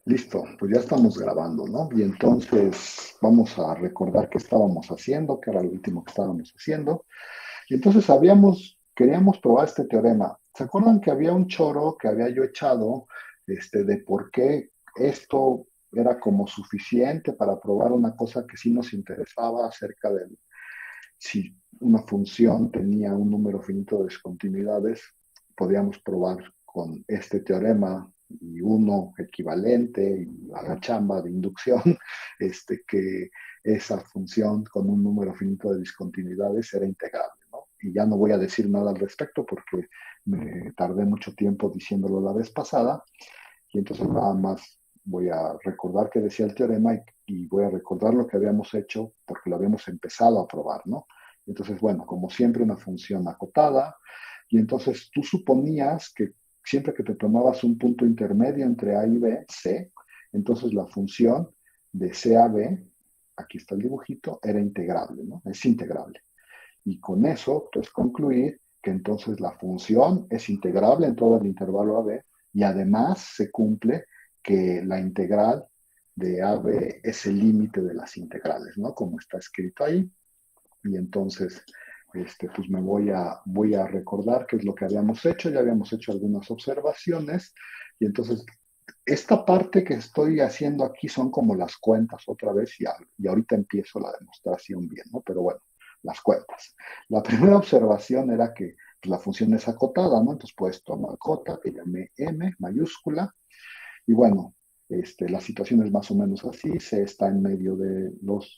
Listo, pues ya estamos grabando, ¿no? Y entonces vamos a recordar qué estábamos haciendo, qué era lo último que estábamos haciendo. Y entonces queríamos probar este teorema. ¿Se acuerdan que había un choro que había yo echado, de por qué esto era como suficiente para probar una cosa que sí nos interesaba acerca de si una función tenía un número finito de discontinuidades? Podíamos probar con este teorema y uno equivalente y a la chamba de inducción, que esa función con un número finito de discontinuidades era integrable, ¿no? Y ya no voy a decir nada al respecto porque me tardé mucho tiempo diciéndolo la vez pasada, y entonces nada más voy a recordar qué decía el teorema y voy a recordar lo que habíamos hecho porque lo habíamos empezado a probar, ¿no? Entonces, bueno, como siempre, una función acotada, y entonces tú suponías que siempre que te tomabas un punto intermedio entre A y B, C, entonces la función de C a B, aquí está el dibujito, era integrable, ¿no? Es integrable. Y con eso, pues concluir que entonces la función es integrable en todo el intervalo AB, y además se cumple que la integral de AB es el límite de las integrales, ¿no? Como está escrito ahí. Y entonces, pues voy a recordar qué es lo que habíamos hecho. Ya habíamos hecho algunas observaciones. Y entonces, esta parte que estoy haciendo aquí son como las cuentas otra vez, y ahorita empiezo la demostración bien, ¿no? Pero bueno, las cuentas. La primera observación era que pues, la función es acotada, ¿no? Entonces puedes tomar j, que llamé m mayúscula, y bueno, la situación es más o menos así. C está en medio de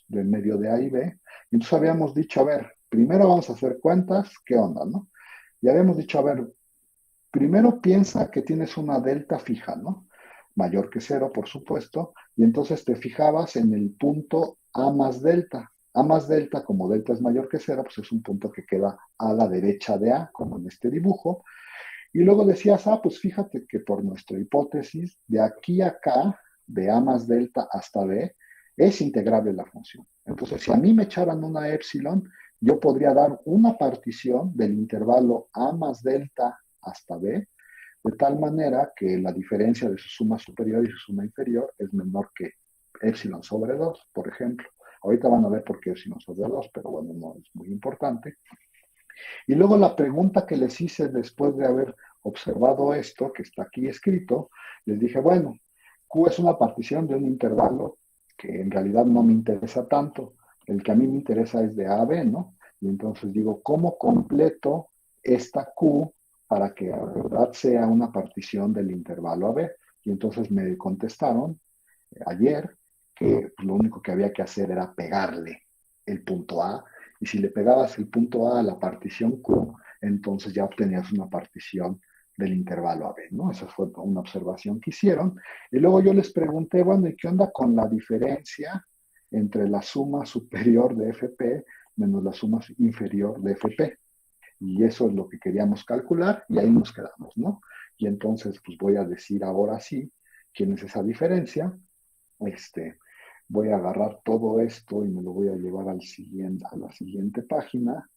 medio de A y B. Y entonces habíamos dicho, a ver, primero vamos a hacer cuentas, ¿qué onda, no? Y habíamos dicho, a ver, primero piensa que tienes una delta fija, ¿no? Mayor que cero, por supuesto, y entonces te fijabas en el punto A más delta. A más delta, como delta es mayor que cero, pues es un punto que queda a la derecha de A, como en este dibujo. Y luego decías, pues fíjate que por nuestra hipótesis, de aquí a acá, de A más delta hasta B, es integrable la función. Entonces, si a mí me echaran una epsilon, yo podría dar una partición del intervalo A más delta hasta B, de tal manera que la diferencia de su suma superior y su suma inferior es menor que epsilon sobre 2, por ejemplo. Ahorita van a ver por qué epsilon sobre 2, pero bueno, no es muy importante. Y luego la pregunta que les hice después de haber observado esto, que está aquí escrito, les dije, bueno, Q es una partición de un intervalo que en realidad no me interesa tanto. El que a mí me interesa es de A a B, ¿no? Y entonces digo, ¿cómo completo esta Q para que a verdad sea una partición del intervalo a B? Y entonces me contestaron ayer que lo único que había que hacer era pegarle el punto A, y si le pegabas el punto A a la partición Q, entonces ya obtenías una partición del intervalo AB, ¿no? Esa fue una observación que hicieron. Y luego yo les pregunté, bueno, ¿y qué onda con la diferencia entre la suma superior de FP menos la suma inferior de FP? Y eso es lo que queríamos calcular, y ahí nos quedamos, ¿no? Y entonces, pues voy a decir ahora sí quién es esa diferencia. este, Voy a agarrar todo esto y me lo voy a llevar a la siguiente página,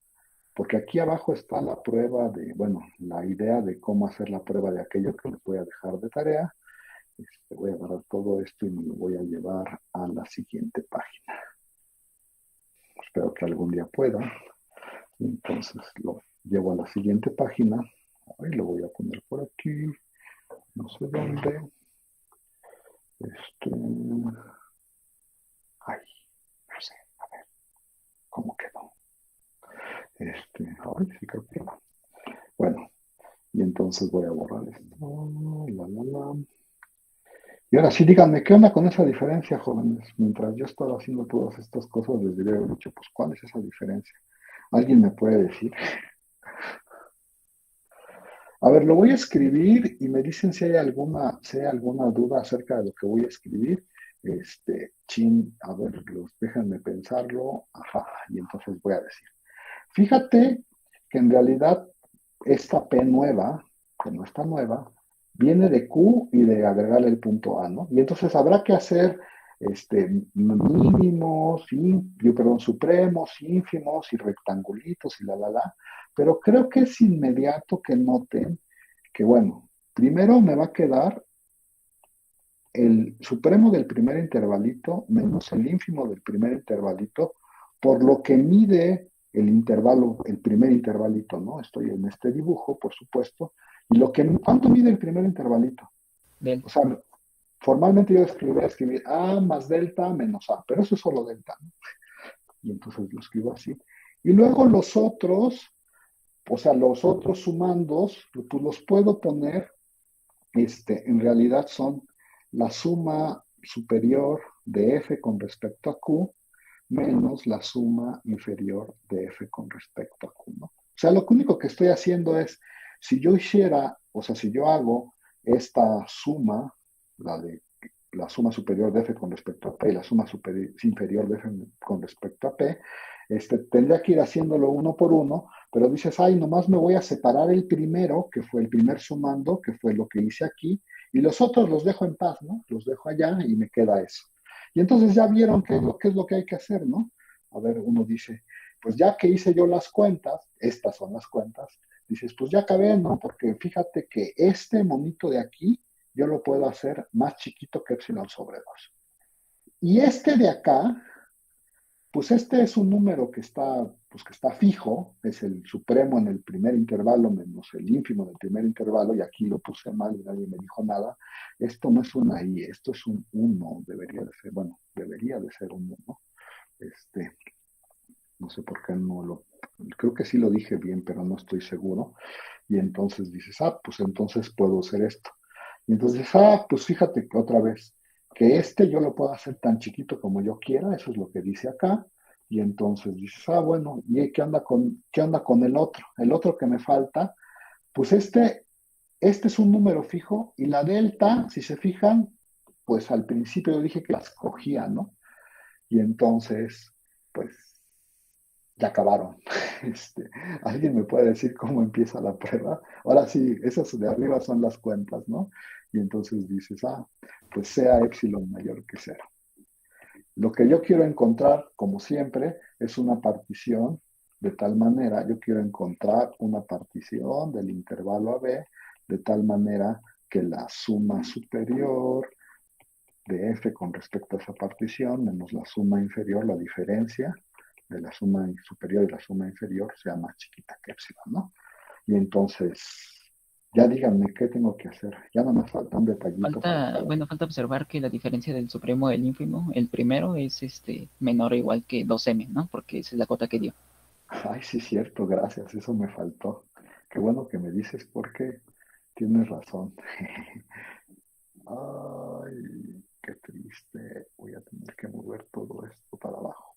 porque aquí abajo está la prueba de, bueno, la idea de cómo hacer la prueba de aquello que les voy a dejar de tarea. Voy a agarrar todo esto y me lo voy a llevar a la siguiente página. Espero que algún día pueda. Entonces lo llevo a la siguiente página. Ahí lo voy a poner por aquí, no sé dónde. Este, ay, no sé, a ver cómo quedó. Ay, sí creo que no. Bueno, y entonces voy a borrar esto. La. Y ahora sí, díganme, ¿qué onda con esa diferencia, jóvenes? Mientras yo estaba haciendo todas estas cosas, les diría mucho, pues, ¿cuál es esa diferencia? ¿Alguien me puede decir? A ver, lo voy a escribir y me dicen si hay alguna duda acerca de lo que voy a escribir. A ver, déjenme pensarlo. Ajá, y entonces voy a decir. Fíjate que en realidad esta P nueva, que no está nueva, viene de Q y de agregarle el punto A, ¿no? Y entonces habrá que hacer mínimos, perdón, supremos, ínfimos y rectangulitos y la. Pero creo que es inmediato que noten que, bueno, primero me va a quedar el supremo del primer intervalito menos el ínfimo del primer intervalito, por lo que mide el intervalo, el primer intervalito, ¿no? Estoy en este dibujo, por supuesto, y ¿cuánto mide el primer intervalito? O delta. sea, formalmente yo escribir A más delta menos A, pero eso es solo delta, ¿no? Y entonces lo escribo así. Y luego los otros, o sea, los otros sumandos, pues los puedo poner, en realidad son la suma superior de f con respecto a q menos la suma inferior de f con respecto a q, ¿no? O sea, lo único que estoy haciendo es, si yo hiciera, o sea, si yo hago esta suma, la suma superior de f con respecto a p y la suma inferior de f con respecto a p, tendría que ir haciéndolo uno por uno, pero dices, ay, nomás me voy a separar el primero, que fue el primer sumando, que fue lo que hice aquí, y los otros los dejo en paz, ¿no? Los dejo allá y me queda eso. Y entonces ya vieron qué es lo que hay que hacer, ¿no? A ver, uno dice, pues ya que hice yo las cuentas, estas son las cuentas, dices, pues ya acabé, ¿no? Porque fíjate que este monito de aquí, yo lo puedo hacer más chiquito que epsilon sobre 2. Y este de acá, pues este es un número pues que está fijo, es el supremo en el primer intervalo menos el ínfimo del primer intervalo, y aquí lo puse mal y nadie me dijo nada. Esto no es una I, esto es un 1, debería de ser, bueno, debería de ser un 1. Este, no sé por qué creo que sí lo dije bien, pero no estoy seguro. Y entonces dices, pues entonces puedo hacer esto. Y entonces, pues fíjate que otra vez, que yo lo puedo hacer tan chiquito como yo quiera, eso es lo que dice acá. Y entonces dices, bueno, ¿y qué onda con el otro? El otro que me falta, pues este es un número fijo y la delta, si se fijan, pues al principio yo dije que las cogía, ¿no? Y entonces, pues ya acabaron. ¿Alguien me puede decir cómo empieza la prueba? Ahora sí, esas de arriba son las cuentas, ¿no? Y entonces dices, pues sea epsilon mayor que cero. Lo que yo quiero encontrar, como siempre, es una partición de tal manera, yo quiero encontrar una partición del intervalo AB de tal manera que la suma superior de f con respecto a esa partición menos la suma inferior, la diferencia de la suma superior y la suma inferior sea más chiquita que epsilon, ¿no? Y entonces, ya díganme qué tengo que hacer. Ya no me falta un detallito para Falta, acabar. bueno, falta observar que la diferencia del supremo del ínfimo, el primero es menor o igual que 2m, ¿no? Porque esa es la cota que dio. Ay, sí, cierto, gracias, eso me faltó. Qué bueno que me dices porque tienes razón. Ay, qué triste. Voy a tener que mover todo esto para abajo.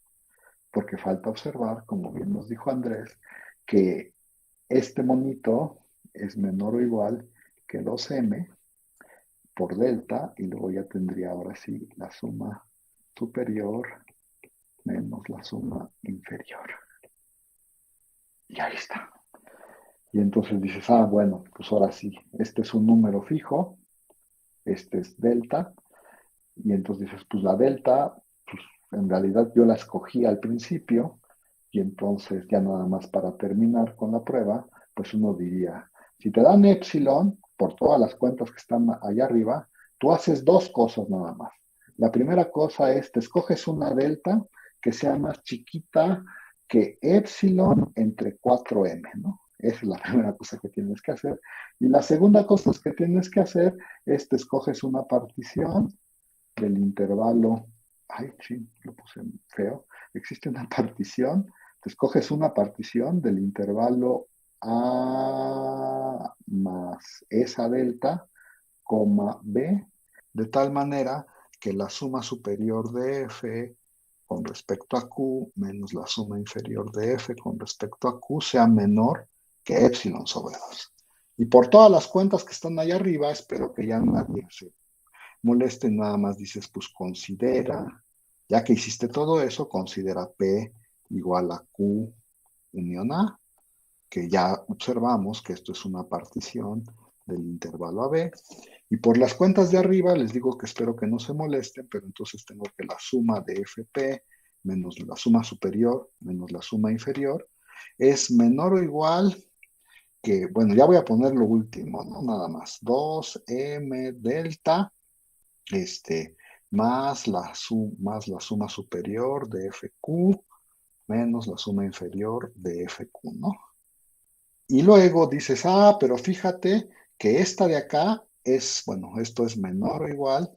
Porque falta observar, como bien nos dijo Andrés, que este monito es menor o igual que 2m por delta, y luego ya tendría ahora sí la suma superior menos la suma inferior. Y ahí está. Y entonces dices, bueno, pues ahora sí, este es un número fijo, este es delta, y entonces dices, pues la delta, pues en realidad yo la escogí al principio, y entonces ya nada más para terminar con la prueba, pues uno diría, si te dan epsilon, por todas las cuentas que están allá arriba, tú haces dos cosas nada más. La primera cosa es, te escoges una delta que sea más chiquita que epsilon entre 4m, ¿no? Esa es la primera cosa que tienes que hacer. Y la segunda cosa que tienes que hacer es, te escoges una partición del intervalo, ay, sí, lo puse feo, existe una partición, te escoges una partición del intervalo A más esa delta, coma B, de tal manera que la suma superior de F con respecto a Q menos la suma inferior de F con respecto a Q sea menor que epsilon sobre 2. Y por todas las cuentas que están ahí arriba, espero que ya nadie se moleste, nada más dices, pues considera, ya que hiciste todo eso, considera P igual a Q unión A, que ya observamos que esto es una partición del intervalo AB. Y por las cuentas de arriba, les digo que espero que no se molesten, pero entonces tengo que la suma de FP menos la suma superior menos la suma inferior es menor o igual que, bueno, ya voy a poner lo último, ¿no? Nada más, 2m delta este, más la suma superior de FQ menos la suma inferior de FQ, ¿no? Y luego dices, ah, pero fíjate que esta de acá es, bueno, esto es menor o igual.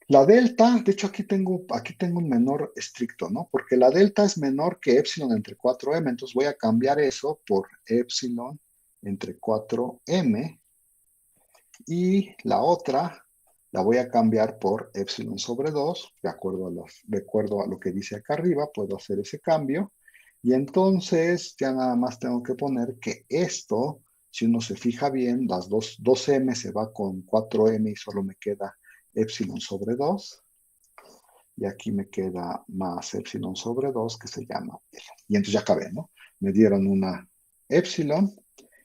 La delta, de hecho aquí tengo un menor estricto, ¿no? Porque la delta es menor que epsilon entre 4m, entonces voy a cambiar eso por epsilon entre 4m y la otra la voy a cambiar por epsilon sobre 2, de acuerdo a lo que dice acá arriba, puedo hacer ese cambio. Y entonces ya nada más tengo que poner que esto, si uno se fija bien, las 2m se va con 4m y solo me queda epsilon sobre 2. Y aquí me queda más epsilon sobre 2 que se llama L. Y entonces ya acabé, ¿no? Me dieron una epsilon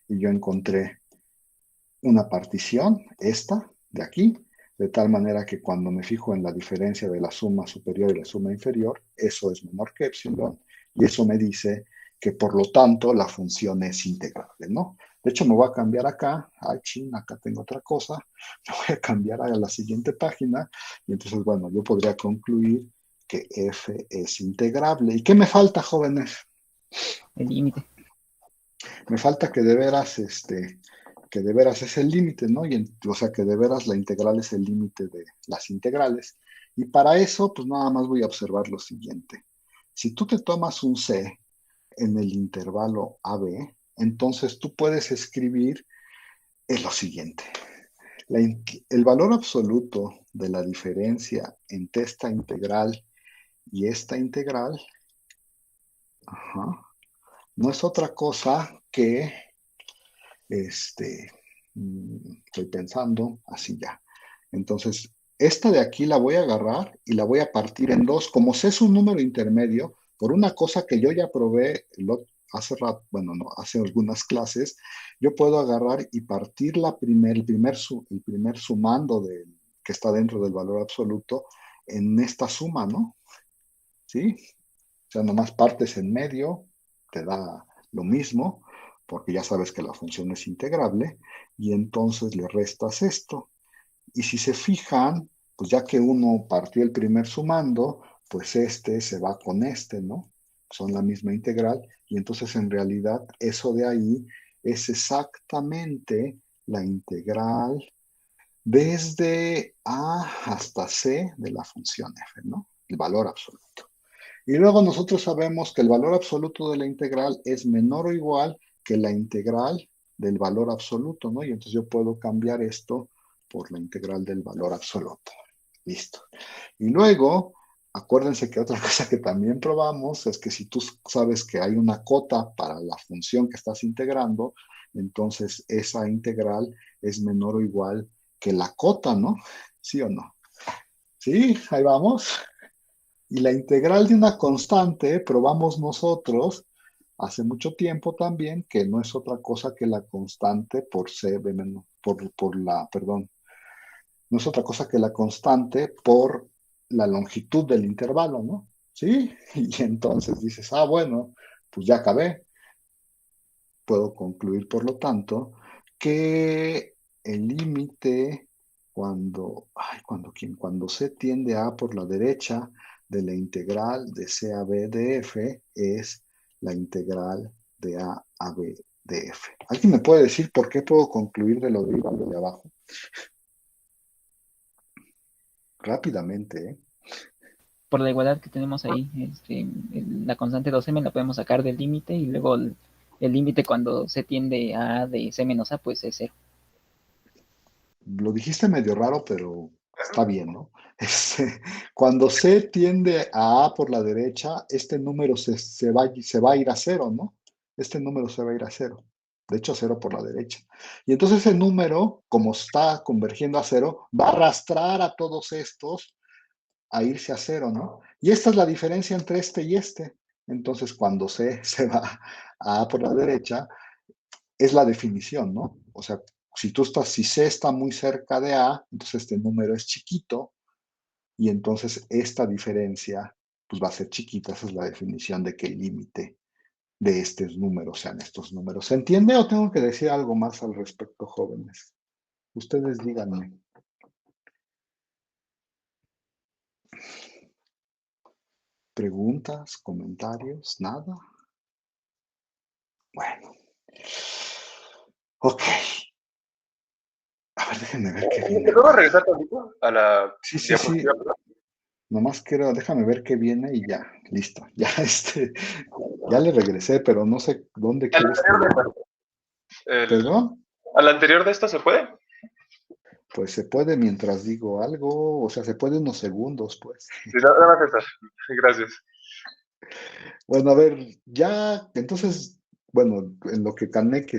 y yo encontré una partición, esta de aquí, de tal manera que cuando me fijo en la diferencia de la suma superior y la suma inferior, eso es menor que epsilon, y eso me dice que por lo tanto la función es integrable, ¿no? De hecho, me voy a cambiar acá, ay, ching, acá tengo otra cosa, me voy a cambiar a la siguiente página, y entonces, bueno, yo podría concluir que f es integrable. ¿Y qué me falta, jóvenes? El límite. Me falta que de veras es el límite, ¿no? O sea, que de veras la integral es el límite de las integrales. Y para eso, pues nada más voy a observar lo siguiente. Si tú te tomas un C en el intervalo AB, entonces tú puedes escribir lo siguiente. El valor absoluto de la diferencia entre esta integral y esta integral, ajá, no es otra cosa que estoy pensando así ya. Entonces, esta de aquí la voy a agarrar y la voy a partir en dos. Como C es un número intermedio, por una cosa que yo ya probé hace rato, bueno, no, hace algunas clases, yo puedo agarrar y partir el primer sumando que está dentro del valor absoluto en esta suma, ¿no? ¿Sí? O sea, nomás partes en medio, te da lo mismo, porque ya sabes que la función es integrable, y entonces le restas esto. Y si se fijan, pues ya que uno partió el primer sumando, pues este se va con este, ¿no? Son la misma integral, y entonces en realidad eso de ahí es exactamente la integral desde A hasta C de la función f, ¿no? El valor absoluto. Y luego nosotros sabemos que el valor absoluto de la integral es menor o igual que la integral del valor absoluto, ¿no? Y entonces yo puedo cambiar esto por la integral del valor absoluto. Listo. Y luego, acuérdense que otra cosa que también probamos es que si tú sabes que hay una cota para la función que estás integrando, entonces esa integral es menor o igual que la cota, ¿no? ¿Sí o no? Sí, ahí vamos. Y la integral de una constante, probamos nosotros hace mucho tiempo también, que no es otra cosa que la constante por c, perdón, no es otra cosa que la constante por la longitud del intervalo, ¿no? ¿Sí? Y entonces dices, ah, bueno, pues ya acabé. Puedo concluir, por lo tanto, que el límite cuando C tiende a por la derecha de la integral de C a B de F es la integral de A B de F. ¿Alguien me puede decir por qué puedo concluir de lo de abajo? Rápidamente, ¿eh? Por la igualdad que tenemos ahí, la constante 2m la podemos sacar del límite y luego el límite cuando se tiende a de c menos a, pues es cero. Lo dijiste medio raro, pero está bien, ¿no? Cuando C tiende a A por la derecha, este número se va a ir a cero, ¿no? Este número se va a ir a cero. De hecho, a cero por la derecha. Y entonces ese número, como está convergiendo a cero, va a arrastrar a todos estos a irse a cero, ¿no? Y esta es la diferencia entre este y este. Entonces, cuando C se va a A por la derecha, es la definición, ¿no? O sea, si C está muy cerca de A, entonces este número es chiquito y entonces esta diferencia pues va a ser chiquita. Esa es la definición de que el límite de estos números sean estos números. ¿Se entiende o tengo que decir algo más al respecto, jóvenes? Ustedes díganme. ¿Preguntas, comentarios? ¿Nada? Bueno. Ok. A ver, déjenme ver qué viene ¿Te puedo ahora. regresar tantito a la Sí, sí, sí. diapositiva? Nomás déjame ver qué viene y ya, listo. Ya ya le regresé, pero no sé dónde A la quieres que anterior de lo. esta. El- ¿Perdón? ¿A la anterior de esta se puede? Pues se puede mientras digo algo, o sea, se puede unos segundos, pues. Sí, nada más esta. Gracias. Bueno, a ver, ya, entonces, bueno, en lo que Canek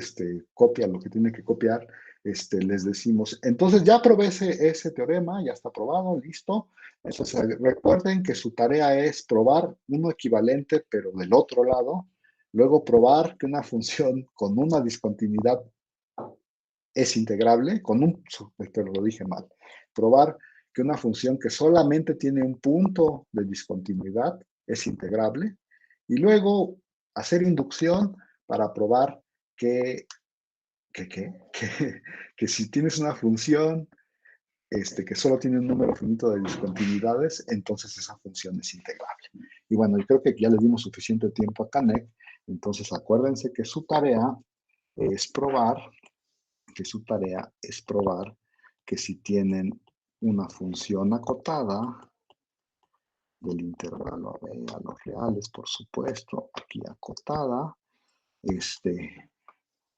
copia lo que tiene que copiar, les decimos, entonces ya probé ese teorema, ya está probado, listo. Entonces, recuerden que su tarea es probar uno equivalente, pero del otro lado, luego probar que una función con una discontinuidad es integrable, pero lo dije mal, probar que una función que solamente tiene un punto de discontinuidad es integrable, y luego hacer inducción para probar que si tienes una función que solo tiene un número finito de discontinuidades, entonces esa función es integrable. Y bueno, yo creo que ya le dimos suficiente tiempo a Canek, entonces acuérdense que su tarea es probar que si tienen una función acotada del intervalo a los reales, por supuesto, aquí acotada,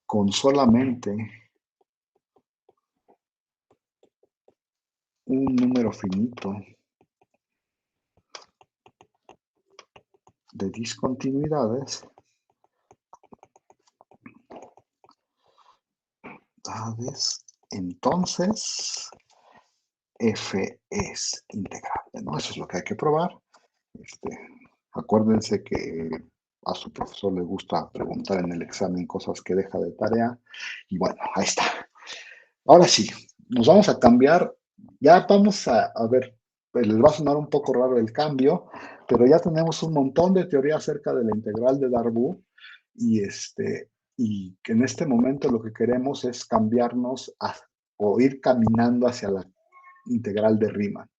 con solamente un número finito de discontinuidades, entonces f es integrable, ¿no? Eso es lo que hay que probar. Acuérdense que a su profesor le gusta preguntar en el examen cosas que deja de tarea. Y bueno, ahí está. Ahora sí, nos vamos a cambiar. Ya vamos a ver, pues les va a sonar un poco raro el cambio, pero ya tenemos un montón de teoría acerca de la integral de Darboux y que en este momento lo que queremos es cambiarnos o ir caminando hacia la integral de Riemann.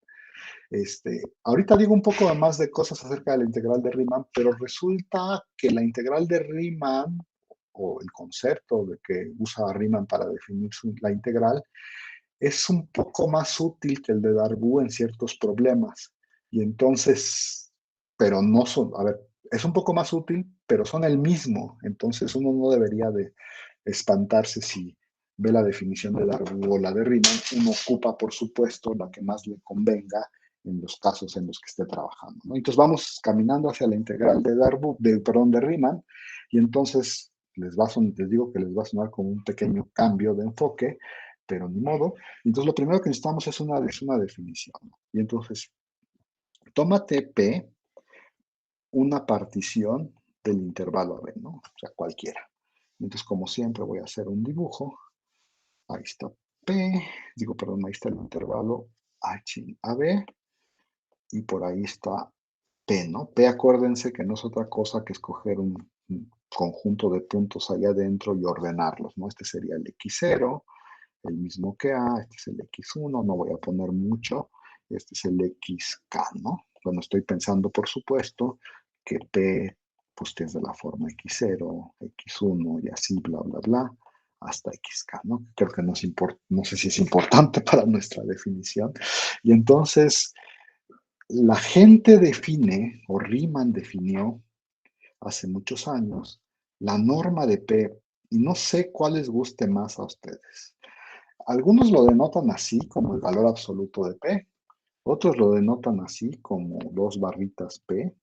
Ahorita digo un poco más de cosas acerca de la integral de Riemann, pero resulta que la integral de Riemann, o el concepto de que usa Riemann para definir la integral, es un poco más útil que el de Darboux en ciertos problemas. Y entonces, pero no son, a ver, es un poco más útil, pero son el mismo. Entonces uno no debería de espantarse si ve la definición de Darboux o la de Riemann. Uno ocupa, por supuesto, la que más le convenga en los casos en los que esté trabajando, ¿no? Entonces vamos caminando hacia la integral de Darboux, de Riemann, y entonces les digo que les va a sonar como un pequeño cambio de enfoque, pero ni modo. Entonces lo primero que necesitamos es una definición, ¿no? Y entonces, tómate P una partición del intervalo AB, ¿no? O sea, cualquiera. Entonces, como siempre, voy a hacer un dibujo. Ahí está P, perdón, ahí está el intervalo H AB, y por ahí está P, ¿no? P, acuérdense que no es otra cosa que escoger un conjunto de puntos allá adentro y ordenarlos, ¿no? Este sería el X0, el mismo que A, este es el X1, no voy a poner mucho, este es el XK, ¿no? Bueno, estoy pensando, por supuesto, que P, pues es de la forma X0, X1 y así, bla, bla, bla, hasta XK, ¿no? Creo que no sé si es importante para nuestra definición. Y entonces, la gente define, o Riemann definió hace muchos años, la norma de P, y no sé cuál les guste más a ustedes. Algunos lo denotan así como el valor absoluto de P, otros lo denotan así como dos barritas P.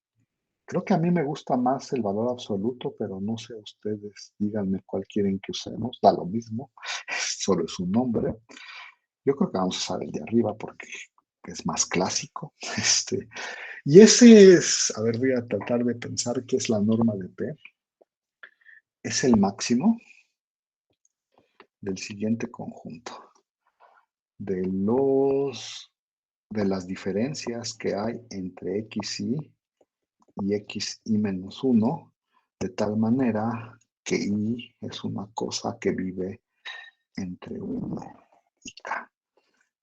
Creo que a mí me gusta más el valor absoluto, pero no sé ustedes, díganme cuál quieren que usemos, da lo mismo, solo es un nombre. Yo creo que vamos a usar el de arriba porque es más clásico. Y ese es, a ver, voy a tratar de pensar qué es la norma de P. Es el máximo del siguiente conjunto, de las diferencias que hay entre y xi menos 1, de tal manera que i es una cosa que vive entre 1 y k.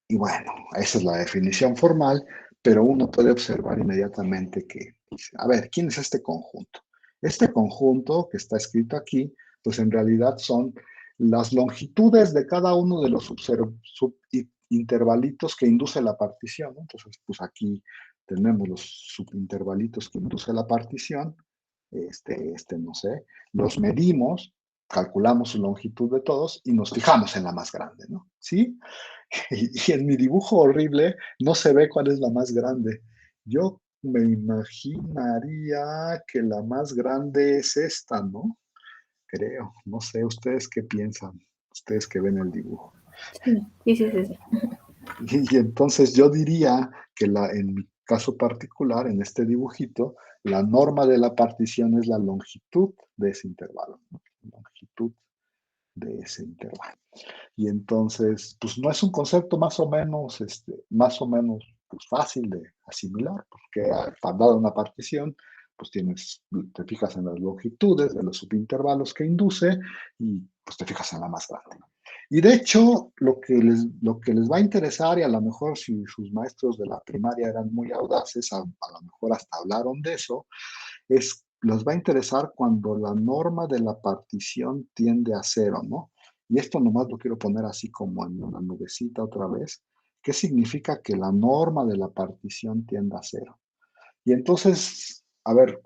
Y bueno, esa es la definición formal, pero uno puede observar inmediatamente que dice, a ver, ¿quién es este conjunto? Este conjunto que está escrito aquí, pues en realidad son las longitudes de cada uno de los subintervalitos que induce la partición, ¿no? Entonces, pues aquí tenemos los subintervalitos que induce la partición, no sé, los medimos, calculamos su longitud de todos y nos fijamos en la más grande, ¿no? ¿Sí? Y en mi dibujo horrible no se ve cuál es la más grande. Yo me imaginaría que la más grande es esta, ¿no? Creo. No sé, ¿ustedes qué piensan? Ustedes que ven el dibujo. Sí, sí, sí, sí. Y entonces yo diría que en mi caso particular, en este dibujito, la norma de la partición es la longitud de ese intervalo, ¿no? La longitud de ese intervalo. Y entonces, pues no es un concepto más o menos pues, fácil de asimilar, porque dada una partición, pues te fijas en las longitudes de los subintervalos que induce y pues te fijas en la más grande. Y de hecho, lo que les va a interesar, y a lo mejor si sus maestros de la primaria eran muy audaces, a lo mejor hasta hablaron de eso, les va a interesar cuando la norma de la partición tiende a cero, ¿no? Y esto nomás lo quiero poner así como en una nubecita otra vez. ¿Qué significa que la norma de la partición tiende a cero? Y entonces, a ver,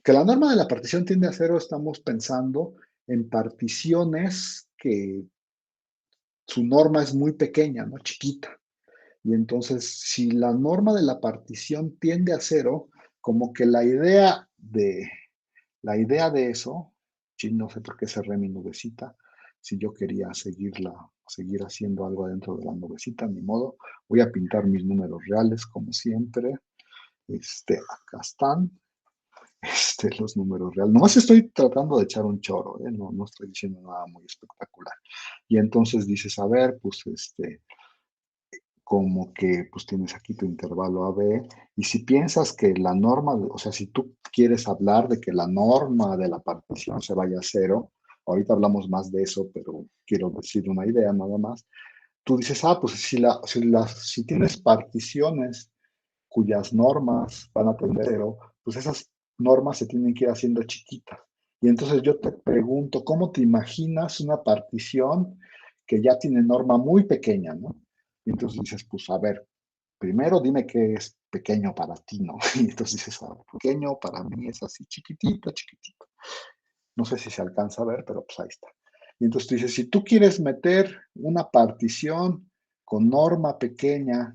que la norma de la partición tiende a cero, estamos pensando en particiones que su norma es muy pequeña, ¿no? Chiquita. Y entonces, si la norma de la partición tiende a cero, como que la idea de eso, sí, no sé por qué cerré mi nubecita, si yo quería seguir haciendo algo adentro de la nubecita, ni modo, voy a pintar mis números reales como siempre. Acá están, los números reales. Nomás estoy tratando de echar un choro, ¿eh? No estoy diciendo nada muy espectacular. Y entonces dices, a ver, pues como que pues tienes aquí tu intervalo AB, y si piensas que la norma, o sea, si tú quieres hablar de que la norma de la partición se vaya a cero, ahorita hablamos más de eso, pero quiero decir una idea nada más, tú dices, pues si tienes particiones cuyas normas van a tender a cero, pues esas normas se tienen que ir haciendo chiquitas. Y entonces yo te pregunto, ¿cómo te imaginas una partición que ya tiene norma muy pequeña, ¿no? Y entonces dices, pues a ver, primero dime qué es pequeño para ti, ¿no? Y entonces dices, pequeño para mí es así chiquitito, chiquitito. No sé si se alcanza a ver, pero pues ahí está. Y entonces tú dices, si tú quieres meter una partición con norma pequeña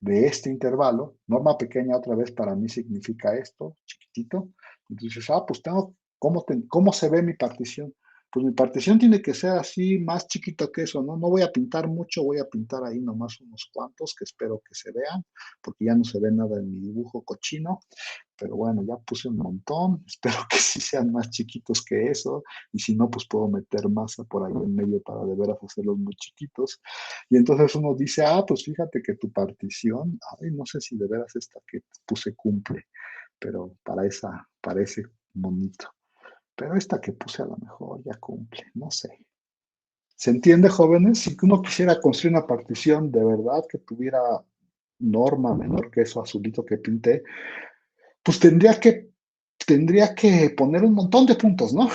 de este intervalo, norma pequeña otra vez para mí significa esto, chiquitito. Entonces, pues ¿cómo se ve mi partición? Pues mi partición tiene que ser así, más chiquito que eso, ¿no? No voy a pintar mucho, voy a pintar ahí nomás unos cuantos que espero que se vean, porque ya no se ve nada en mi dibujo cochino. Pero bueno, ya puse un montón, espero que sí sean más chiquitos que eso, y si no, pues puedo meter masa por ahí en medio para de veras hacerlos muy chiquitos. Y entonces uno dice, pues fíjate que tu partición, no sé si de veras esta que puse cumple, pero parece bonito. Pero esta que puse a lo mejor ya cumple, no sé. ¿Se entiende, jóvenes? Si uno quisiera construir una partición de verdad que tuviera norma menor que eso azulito que pinté, pues tendría que poner un montón de puntos, ¿no?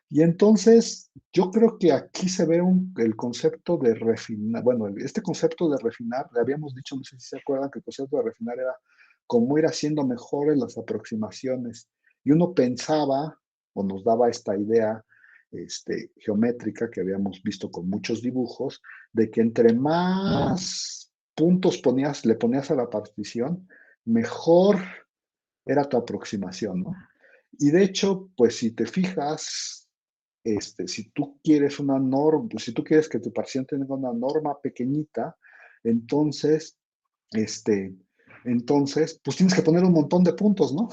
Y entonces yo creo que aquí se ve el concepto de refinar, bueno, este concepto de refinar, le habíamos dicho, no sé si se acuerdan, que el concepto de refinar era cómo ir haciendo mejores las aproximaciones. Y uno pensaba, o nos daba esta idea geométrica que habíamos visto con muchos dibujos, de que entre más puntos le ponías a la partición, mejor era tu aproximación, ¿no? Y de hecho, pues si te fijas, si tú quieres una norma, si tú quieres que tu paciente tenga una norma pequeñita, entonces, pues tienes que poner un montón de puntos, ¿no?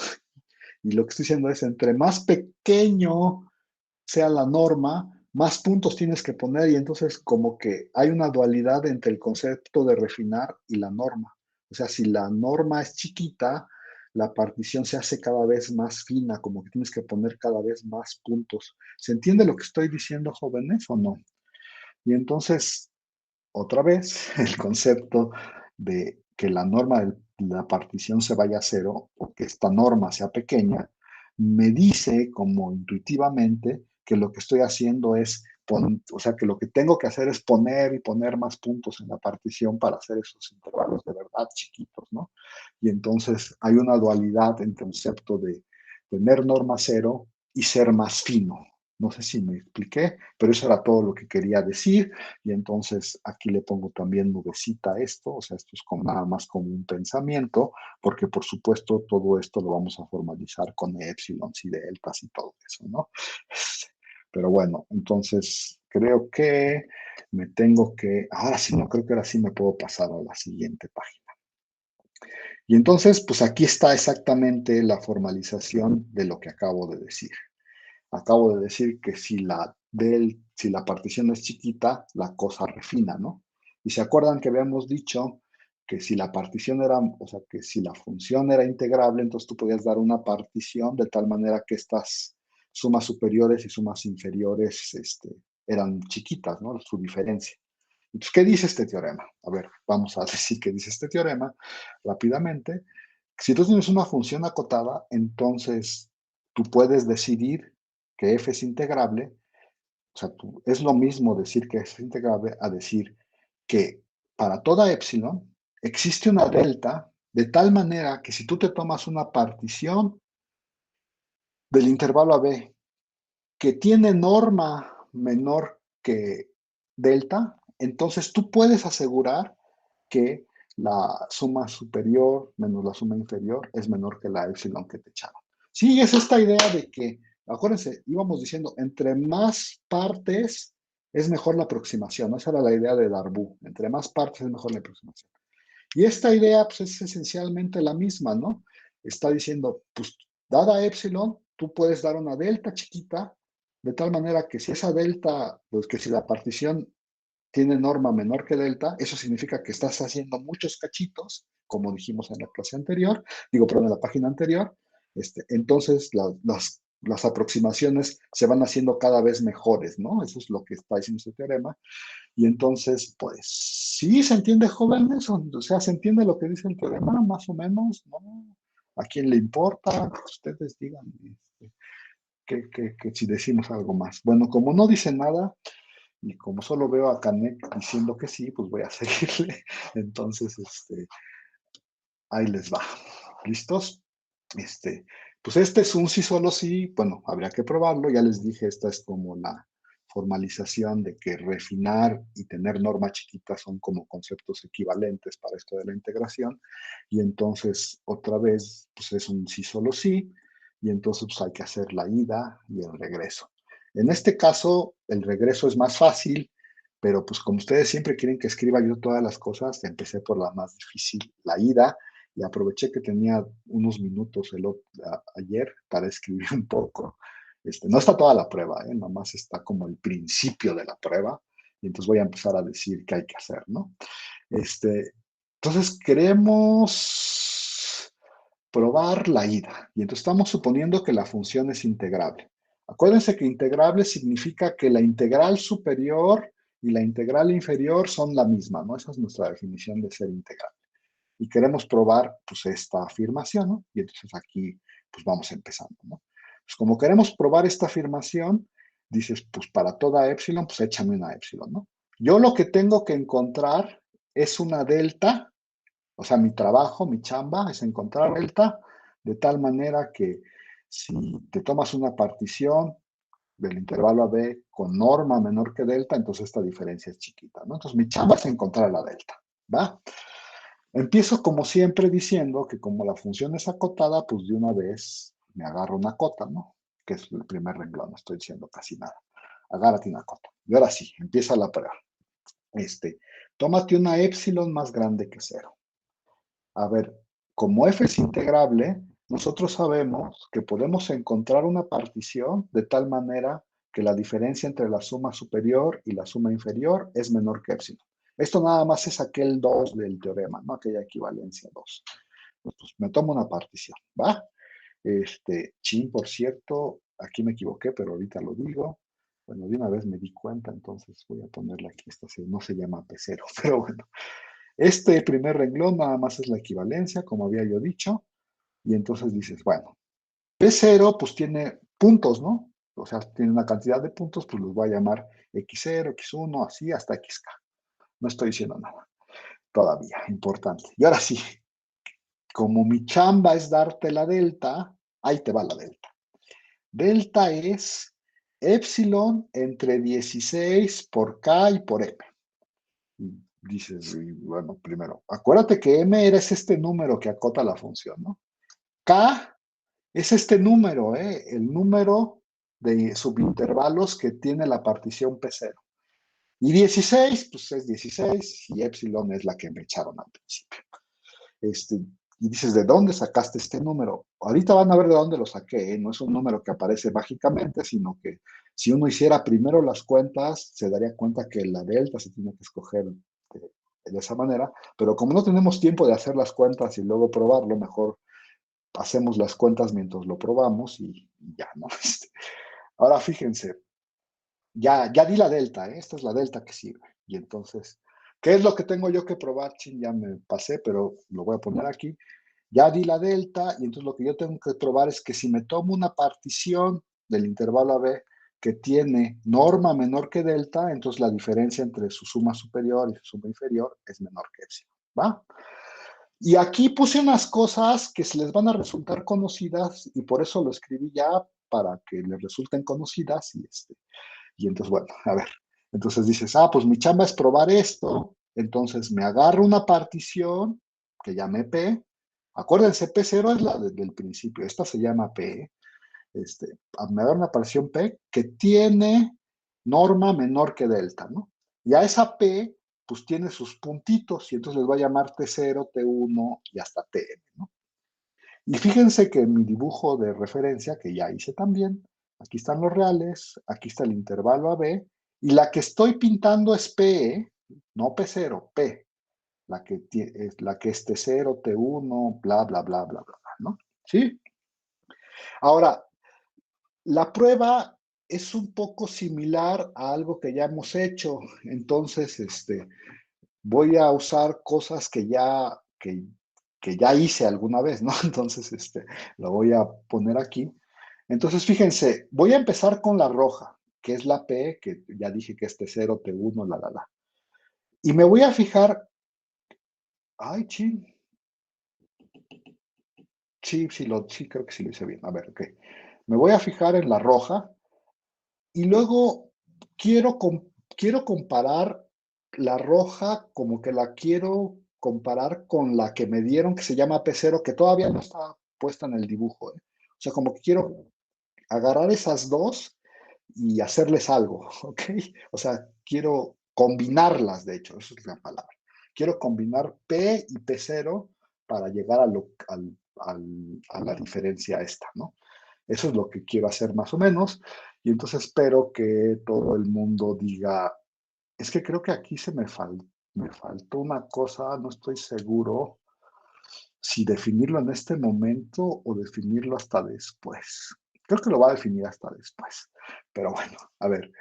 Y lo que estoy diciendo es, entre más pequeño sea la norma, más puntos tienes que poner y entonces como que hay una dualidad entre el concepto de refinar y la norma. O sea, si la norma es chiquita, la partición se hace cada vez más fina, como que tienes que poner cada vez más puntos. ¿Se entiende lo que estoy diciendo, jóvenes, o no? Y entonces, otra vez el concepto de que la norma de la partición se vaya a cero o que esta norma sea pequeña, me dice como intuitivamente que lo que estoy haciendo es, o sea, que lo que tengo que hacer es poner y poner más puntos en la partición para hacer esos intervalos de verdad chiquitos, ¿no? Y entonces hay una dualidad en concepto de tener norma cero y ser más fino. No sé si me expliqué, pero eso era todo lo que quería decir. Y entonces aquí le pongo también nubecita a esto, o sea, esto es como, nada más como un pensamiento, porque por supuesto todo esto lo vamos a formalizar con épsilons y deltas y todo eso, ¿no? Pero bueno, entonces creo que me tengo que, ahora sí, no, creo que ahora sí me puedo pasar a la siguiente página. Y entonces, pues aquí está exactamente la formalización de lo que acabo de decir. Acabo de decir que si la partición es chiquita, la cosa refina, ¿no? Y se acuerdan que habíamos dicho que si la partición era, o sea, que si la función era integrable, entonces tú podías dar una partición de tal manera que estas sumas superiores y sumas inferiores eran chiquitas, ¿no? Su diferencia. Entonces, ¿qué dice este teorema? A ver, vamos a decir qué dice este teorema rápidamente. Si tú tienes una función acotada, entonces tú puedes decidir que f es integrable. O sea, es lo mismo decir que f es integrable a decir que para toda épsilon existe una delta de tal manera que si tú te tomas una partición del intervalo AB que tiene norma menor que delta, entonces tú puedes asegurar que la suma superior menos la suma inferior es menor que la epsilon que te echaron. Sí, es esta idea de que, acuérdense, íbamos diciendo, entre más partes es mejor la aproximación, ¿no? Esa era la idea de Darboux, entre más partes es mejor la aproximación. Y esta idea pues, es esencialmente la misma, ¿no? Está diciendo, pues, dada epsilon, tú puedes dar una delta chiquita, de tal manera que si esa delta, pues que si la partición tiene norma menor que delta, eso significa que estás haciendo muchos cachitos, como dijimos en la clase anterior, perdón, en la página anterior, entonces las aproximaciones se van haciendo cada vez mejores, ¿no? Eso es lo que está diciendo este teorema. Y entonces, pues, sí se entiende, jóvenes, o sea, se entiende lo que dice el teorema, más o menos, ¿no? ¿A quién le importa? Ustedes digan que si decimos algo más. Bueno, como no dice nada, y como solo veo a Canek diciendo que sí, pues voy a seguirle. Entonces, ahí les va. ¿Listos? Pues este es un sí, solo sí. Bueno, habría que probarlo. Ya les dije, esta es como la formalización de que refinar y tener norma chiquita son como conceptos equivalentes para esto de la integración. Y entonces, otra vez, pues es un sí, solo sí. Y entonces pues hay que hacer la ida y el regreso. En este caso, el regreso es más fácil, pero pues como ustedes siempre quieren que escriba yo todas las cosas, empecé por la más difícil, la ida, y aproveché que tenía unos minutos ayer para escribir un poco. No está toda la prueba, nada más está como el principio de la prueba, y entonces voy a empezar a decir qué hay que hacer, ¿no? Entonces queremos probar la ida, y entonces estamos suponiendo que la función es integrable. Acuérdense que integrable significa que la integral superior y la integral inferior son la misma, ¿no? Esa es nuestra definición de ser integrable. Y queremos probar, pues, esta afirmación, ¿no? Y entonces aquí, pues, vamos empezando, ¿no? Pues, como queremos probar esta afirmación, dices, pues, para toda épsilon, pues, échame una épsilon, ¿no? Yo lo que tengo que encontrar es una delta, o sea, mi trabajo, mi chamba, es encontrar delta, de tal manera que si te tomas una partición del intervalo AB con norma menor que delta, entonces esta diferencia es chiquita, ¿no? Entonces mi chamba es encontrar la delta, ¿va? Empiezo como siempre diciendo que como la función es acotada, pues de una vez me agarro una cota, ¿no? Que es el primer renglón, no estoy diciendo casi nada. Agárrate una cota. Y ahora sí, empieza la prueba. Tómate una épsilon más grande que cero. A ver, como f es integrable, nosotros sabemos que podemos encontrar una partición de tal manera que la diferencia entre la suma superior y la suma inferior es menor que épsilon. Esto nada más es aquel 2 del teorema, ¿no? Aquella equivalencia 2. Pues me tomo una partición, ¿va? Por cierto, aquí me equivoqué, pero ahorita lo digo. Bueno, de una vez me di cuenta, entonces voy a ponerle aquí, no se llama P0, pero bueno. Este primer renglón nada más es la equivalencia, como había yo dicho, y entonces dices, bueno, P0 pues tiene puntos, ¿no? O sea, tiene una cantidad de puntos, pues los voy a llamar X0, X1, así hasta XK. No estoy diciendo nada todavía, importante. Y ahora sí, como mi chamba es darte la delta, ahí te va la delta. Delta es epsilon entre 16 por K y por M. Y dices, bueno, primero, acuérdate que M es este número que acota la función, ¿no? K es este número, el número de subintervalos que tiene la partición P0. Y 16, pues es 16 y epsilon es la que me echaron al principio. Y dices, ¿de dónde sacaste este número? Ahorita van a ver de dónde lo saqué, ¿eh? No es un número que aparece mágicamente, sino que si uno hiciera primero las cuentas, se daría cuenta que la delta se tiene que escoger de esa manera, pero como no tenemos tiempo de hacer las cuentas y luego probarlo, mejor hacemos las cuentas mientras lo probamos y ya, ¿no? Ahora fíjense, ya di la delta, ¿eh? Esta es la delta que sirve. Y entonces, ¿qué es lo que tengo yo que probar? Chin, ya me pasé, pero lo voy a poner aquí. Ya di la delta y entonces lo que yo tengo que probar es que si me tomo una partición del intervalo AB que tiene norma menor que delta, entonces la diferencia entre su suma superior y su suma inferior es menor que epsilon, ¿va? Y aquí puse unas cosas que se les van a resultar conocidas y por eso lo escribí ya para que les resulten conocidas y entonces, bueno, a ver. Entonces dices, pues mi chamba es probar esto. Entonces me agarro una partición que llamé P. Acuérdense, P0 es la del principio. Esta se llama P. Me agarro una partición P que tiene norma menor que delta, ¿no? Y a esa P, pues tiene sus puntitos y entonces les voy a llamar T0, T1 y hasta Tn, ¿no? Y fíjense que en mi dibujo de referencia, que ya hice también, aquí están los reales, aquí está el intervalo AB, y la que estoy pintando es P, no P0, P, la que es T0, T1, bla, bla, bla, bla, bla, ¿no? ¿Sí? Ahora, la prueba es un poco similar a algo que ya hemos hecho, entonces, voy a usar cosas que ya hice alguna vez, ¿no? Entonces, lo voy a poner aquí. Entonces, fíjense, voy a empezar con la roja, que es la P, que ya dije que es T0, T1, la. Y me voy a fijar, ay, sí, creo que sí lo hice bien. A ver, ok. Me voy a fijar en la roja y luego quiero, quiero comparar la roja como que la quiero comparar con la que me dieron que se llama P0, que todavía no está puesta en el dibujo, ¿eh? O sea, como que quiero agarrar esas dos y hacerles algo, ¿ok? O sea, quiero combinarlas, de hecho, esa es la palabra. Quiero combinar P y P0 para llegar a la diferencia esta, ¿no? Eso es lo que quiero hacer más o menos. Y entonces espero que todo el mundo diga, es que creo que aquí me faltó una cosa, no estoy seguro si definirlo en este momento o definirlo hasta después. Creo que lo va a definir hasta después. Pero bueno, a ver.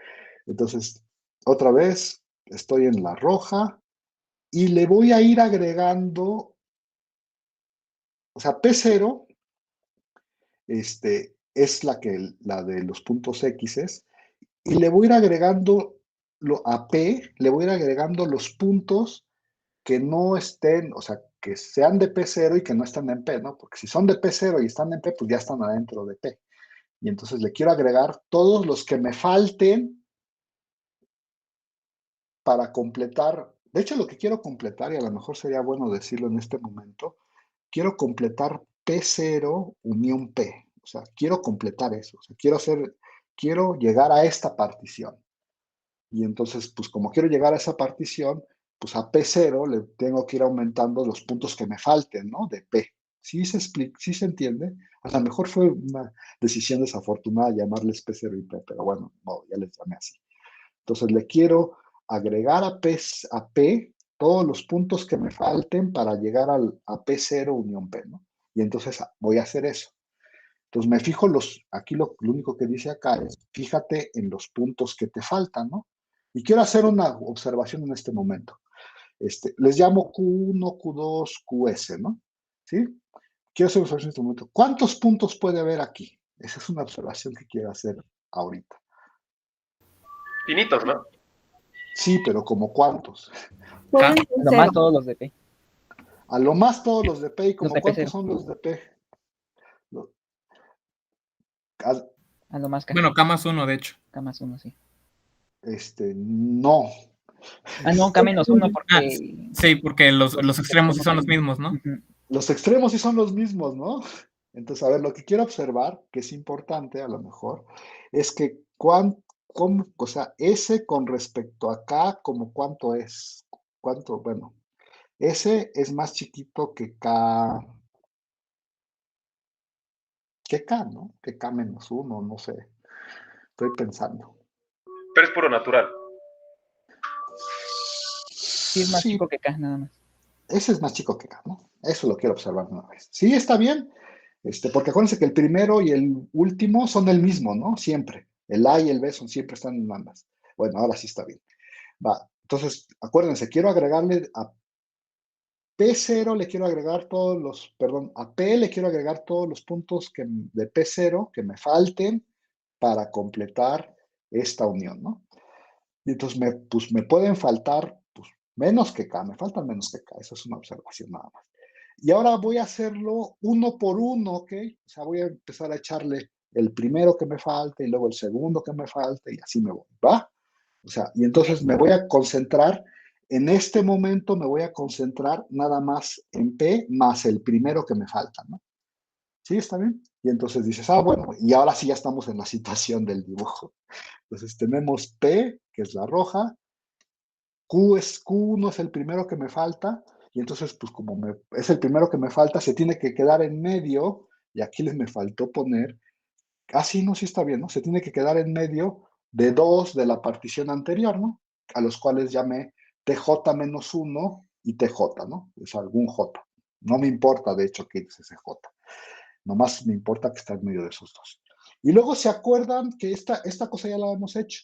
Entonces, otra vez, estoy en la roja y le voy a ir agregando, o sea, P0 es la de los puntos X y le voy a ir agregando a P, le voy a ir agregando los puntos que no estén, o sea, que sean de P0 y que no estén en P, ¿no? Porque si son de P0 y están en P, pues ya están adentro de P. Y entonces le quiero agregar todos los que me falten para completar. De hecho, lo que quiero completar, y a lo mejor sería bueno decirlo en este momento, quiero completar P0 unión P. O sea, quiero completar eso. O sea, quiero llegar a esta partición. Y entonces, pues como quiero llegar a esa partición, pues a P0 le tengo que ir aumentando los puntos que me falten, ¿no? De P. ¿Sí se entiende? A lo mejor fue una decisión desafortunada llamarles P0 y P, pero bueno, no, ya les llamé así. Entonces le quiero agregar a P todos los puntos que me falten para llegar a P0 unión P, ¿no? Y entonces voy a hacer eso. Entonces me fijo aquí lo único que dice acá es, fíjate en los puntos que te faltan, ¿no? Y quiero hacer una observación en este momento. Les llamo Q1, Q2, QS, ¿no? ¿Sí? Quiero hacer una observación en este momento. ¿Cuántos puntos puede haber aquí? Esa es una observación que quiero hacer ahorita. Finitos, ¿no? Sí, pero ¿como cuántos? Pueden ser Lo más cero. todos los de P. A lo más todos los de P, ¿y como Los de cuántos P0. son los de P? A lo más K. Bueno, K más 1, de hecho. K más 1, sí. No. No, K menos 1 Ah, porque... sí, porque los extremos sí son los mismos, ¿no? Ujú. Los extremos sí son los mismos, ¿no? Entonces, a ver, lo que quiero observar, que es importante a lo mejor, es que o sea, S con respecto a K, como cuánto es, bueno, S es más chiquito que K, ¿no? Que K menos 1, no sé, estoy pensando. Pero es puro natural. Sí, es más Sí, chico que K, nada más. ese es más chico que K, ¿no? Eso lo quiero observar una vez. Sí, está bien, porque acuérdense que el primero y el último son el mismo, ¿no? Siempre. El A y el B siempre están en ambas. Bueno, ahora sí está bien. Va, entonces, acuérdense, quiero agregarle a P0, le quiero agregar a P le quiero agregar todos los puntos de P0 que me falten para completar esta unión, ¿no? Y entonces me pueden faltar menos que K, me faltan menos que K, esa es una observación nada más. Y ahora voy a hacerlo uno por uno, ¿ok? O sea, voy a empezar a echarle el primero que me falte y luego el segundo que me falte y así me voy, ¿va? O sea, y entonces me voy a concentrar, en este momento me voy a concentrar nada más en P más el primero que me falta, ¿no? ¿Sí? ¿Está bien? Y entonces dices, bueno, y ahora sí ya estamos en la situación del dibujo. Entonces tenemos P, que es la roja, Q1 es el primero que me falta, y entonces, pues como es el primero que me falta, se tiene que quedar en medio, y aquí me faltó poner, sí, no, sí está bien, ¿no? Se tiene que quedar en medio de dos de la partición anterior, ¿no? A los cuales llamé TJ-1 y TJ, ¿no? Es algún J. No me importa, de hecho, que es ese J. Nomás me importa que está en medio de esos dos. Y luego se acuerdan que esta cosa ya la hemos hecho.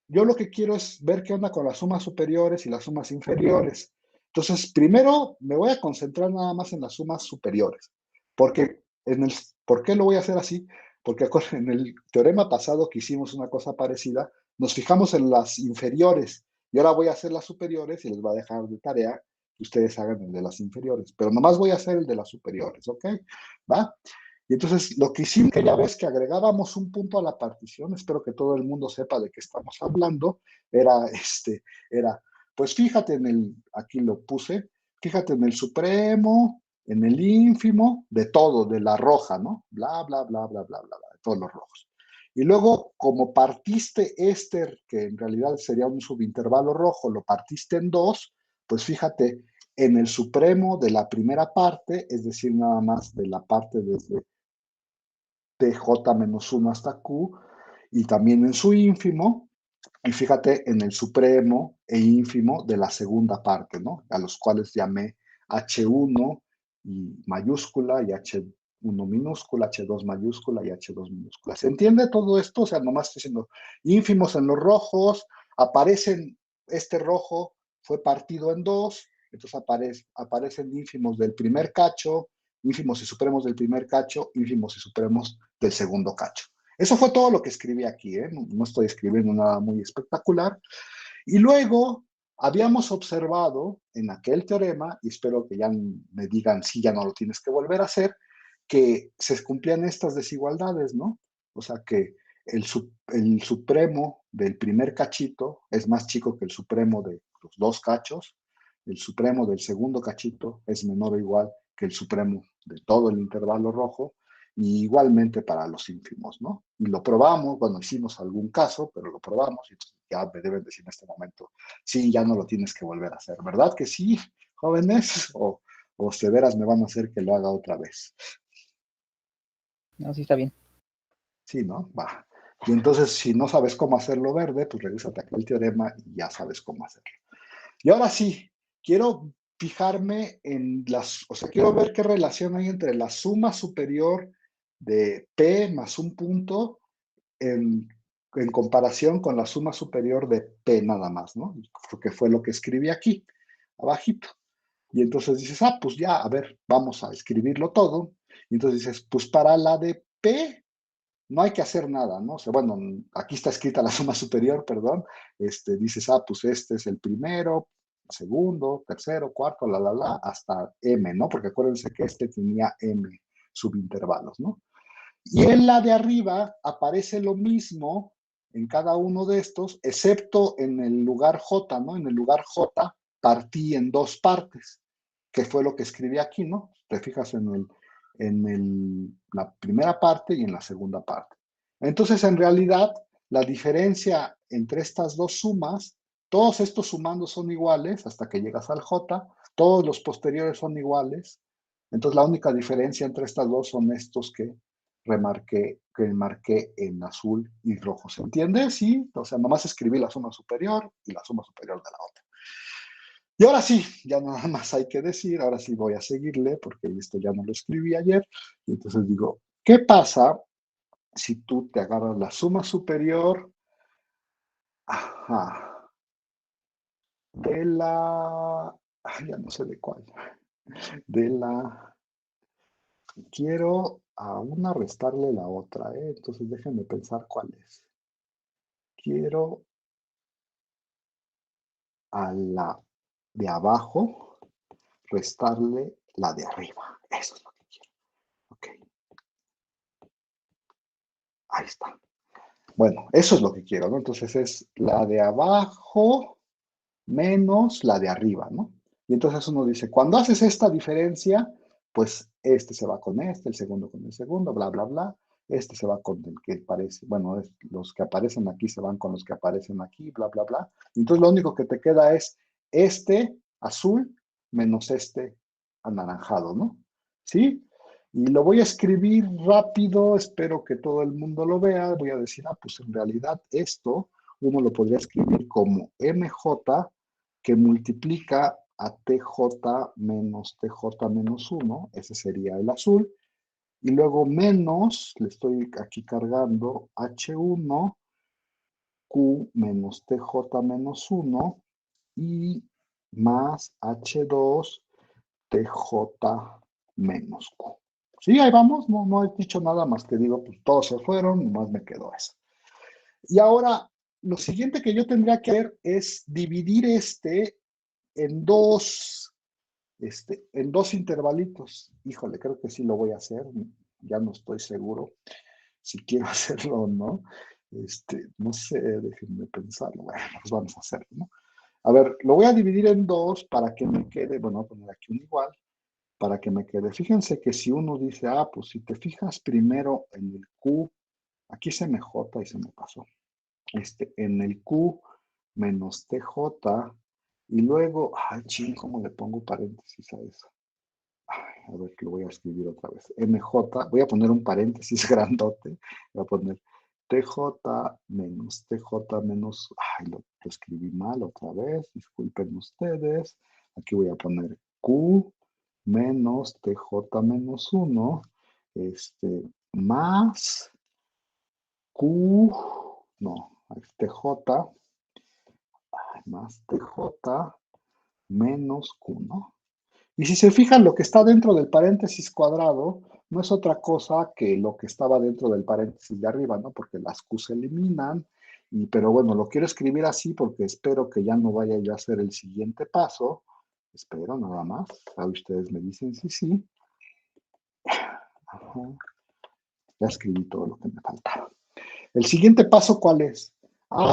Yo lo que quiero es ver qué onda con las sumas superiores y las sumas inferiores. Entonces, primero me voy a concentrar nada más en las sumas superiores. Porque ¿por qué lo voy a hacer así? Porque en el teorema pasado que hicimos una cosa parecida, nos fijamos en las inferiores. Y ahora voy a hacer las superiores y les voy a dejar de tarea que ustedes hagan el de las inferiores. Pero nomás voy a hacer el de las superiores, ¿ok? ¿Va? Y entonces lo que hicimos, que ya ves que agregábamos un punto a la partición, espero que todo el mundo sepa de qué estamos hablando, era, pues fíjate aquí lo puse, fíjate en el supremo, en el ínfimo, de todo, de la roja, ¿no? Bla, bla, bla, bla, bla, bla, de todos los rojos. Y luego, como partiste que en realidad sería un subintervalo rojo, lo partiste en dos, pues fíjate en el supremo de la primera parte, es decir, nada más de la parte desde TJ-1 hasta Q, y también en su ínfimo, y fíjate en el supremo e ínfimo de la segunda parte, ¿no? A los cuales llamé H1 y mayúscula y H1 minúscula, H2 mayúscula y H2 minúscula. ¿Se entiende todo esto? O sea, nomás estoy diciendo ínfimos en los rojos, este rojo fue partido en dos, entonces aparecen ínfimos del primer cacho, ínfimos y supremos del primer cacho, ínfimos y supremos del segundo cacho. Eso fue todo lo que escribí aquí, ¿eh? No estoy escribiendo nada muy espectacular. Y luego habíamos observado en aquel teorema, y espero que ya me digan si ya no lo tienes que volver a hacer, que se cumplían estas desigualdades, ¿no? O sea que el supremo del primer cachito es más chico que el supremo de los dos cachos, el supremo del segundo cachito es menor o igual que el supremo de todo el intervalo rojo, y igualmente para los ínfimos, ¿no? Y lo probamos, bueno, hicimos algún caso, pero lo probamos y ya me deben decir en este momento, sí, ya no lo tienes que volver a hacer, ¿verdad que sí, jóvenes? O de veras me van a hacer que lo haga otra vez. No, sí está bien. Sí, ¿no? Va. Y entonces, si no sabes cómo hacerlo verde, pues revísate aquel teorema y ya sabes cómo hacerlo. Y ahora sí, quiero fijarme o sea, quiero ver qué relación hay entre la suma superior de P más un punto en comparación con la suma superior de P nada más, ¿no? Porque fue lo que escribí aquí, abajito. Y entonces dices, pues ya, a ver, vamos a escribirlo todo. Y entonces dices, pues para la de P no hay que hacer nada, ¿no? O sea, bueno, aquí está escrita la suma superior, perdón. Dices, pues este es el primero, segundo, tercero, cuarto, hasta M, ¿no? Porque acuérdense que este tenía M subintervalos, ¿no? Y en la de arriba aparece lo mismo en cada uno de estos, excepto en el lugar J, ¿no? En el lugar J partí en dos partes, que fue lo que escribí aquí, ¿no? Te fijas la primera parte y en la segunda parte. Entonces, en realidad, la diferencia entre estas dos sumas, todos estos sumandos son iguales hasta que llegas al J, todos los posteriores son iguales. Entonces, la única diferencia entre estas dos son estos que marqué en azul y rojo. ¿Se entiende? Sí. O sea, nomás escribí la suma superior y la suma superior de la otra. Y ahora sí, ya nada más hay que decir, ahora sí voy a seguirle, porque esto ya no lo escribí ayer. Y entonces digo, ¿qué pasa si tú te agarras la suma superior de la... ya no sé de cuál. De la... Quiero a una restarle la otra, ¿eh? Entonces déjenme pensar cuál es. Quiero a la de abajo restarle la de arriba. Eso es lo que quiero. Ok. Ahí está. Bueno, eso es lo que quiero, ¿no? Entonces es la de abajo menos la de arriba, ¿no? Y entonces uno dice, cuando haces esta diferencia, pues este se va con este, el segundo con el segundo, bla, bla, bla. Este se va con el que parece, bueno, los que aparecen aquí se van con los que aparecen aquí, bla, bla, bla. Y entonces lo único que te queda es este azul menos este anaranjado, ¿no? ¿Sí? Y lo voy a escribir rápido, espero que todo el mundo lo vea. Voy a decir, pues en realidad esto uno lo podría escribir como MJ que multiplica a TJ menos TJ menos 1, ese sería el azul, y luego menos, le estoy aquí cargando, H1, Q menos TJ menos 1, y más H2, TJ menos Q. Sí, ahí vamos, no he dicho nada más que digo, pues todos se fueron, nomás me quedó eso. Y ahora, lo siguiente que yo tendría que hacer es dividir en dos intervalitos. Híjole, creo que sí lo voy a hacer, ya no estoy seguro si quiero hacerlo o no. No sé, déjenme pensarlo. Bueno, pues vamos a hacerlo, ¿no? A ver, lo voy a dividir en dos para que me quede, bueno, voy a poner aquí un igual, para que me quede. Fíjense que si uno dice, pues si te fijas primero en el Q, aquí se me J y se me pasó. En el Q menos TJ, y luego, ¿cómo le pongo paréntesis a eso? A ver, lo voy a escribir otra vez. MJ, voy a poner un paréntesis grandote, voy a poner TJ menos TJ menos, lo escribí mal otra vez, disculpen ustedes. Aquí voy a poner Q menos TJ menos 1, más Q, no, TJ, más TJ menos Q, ¿no? Y si se fijan, lo que está dentro del paréntesis cuadrado no es otra cosa que lo que estaba dentro del paréntesis de arriba, ¿no? Porque las Q se eliminan, pero bueno, lo quiero escribir así porque espero que ya no vaya yo a hacer el siguiente paso. Espero nada más. A ustedes me dicen sí. Ajá. Ya escribí todo lo que me faltaba. El siguiente paso, ¿cuál es?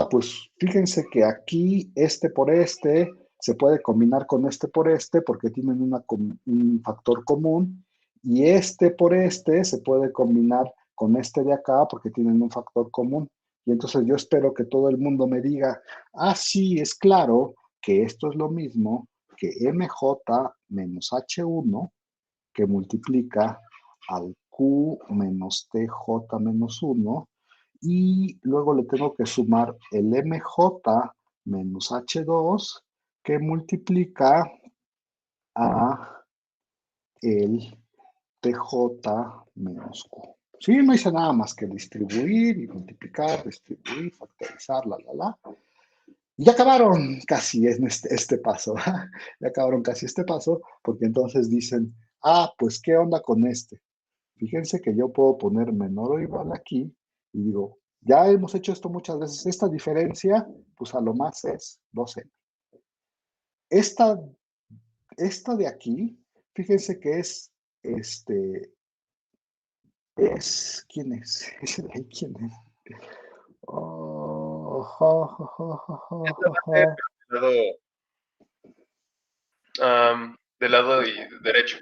Pues fíjense que aquí por este se puede combinar con este por este porque tienen un factor común, y este por este se puede combinar con este de acá porque tienen un factor común. Y entonces yo espero que todo el mundo me diga, sí, es claro que esto es lo mismo que MJ menos H1 que multiplica al Q menos TJ menos 1, y luego le tengo que sumar el MJ menos H2 que multiplica a el TJ menos Q. Sí, no hice nada más que distribuir y multiplicar, distribuir, factorizar, Y ya acabaron casi en este paso. Ya acabaron casi este paso, porque entonces dicen, pues, ¿qué onda con este? Fíjense que yo puedo poner menor o igual aquí y digo, ya hemos hecho esto muchas veces. Esta diferencia, pues a lo más es 12. Esta, esta de aquí, fíjense que ¿quién es? ¿Ese de ahí quién es? Oh, Esta va a ser del lado derecho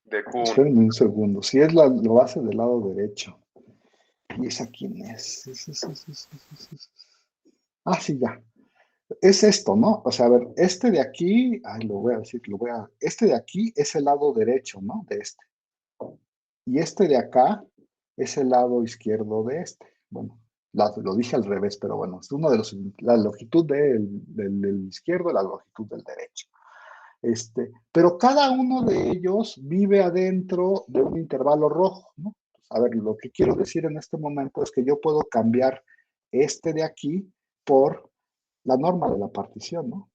de Q1. Espérenme un segundo. Si es la base del lado derecho. ¿Y esa quién es? Sí, ya. Es esto, ¿no? O sea, a ver, este de aquí, lo voy a decir, este de aquí es el lado derecho, ¿no? De este. Y este de acá es el lado izquierdo de este. Bueno, lo dije al revés, pero bueno, es uno de la longitud del izquierdo y la longitud del derecho. Pero cada uno de ellos vive adentro de un intervalo rojo, ¿no? A ver, lo que quiero decir en este momento es que yo puedo cambiar este de aquí por la norma de la partición, ¿no?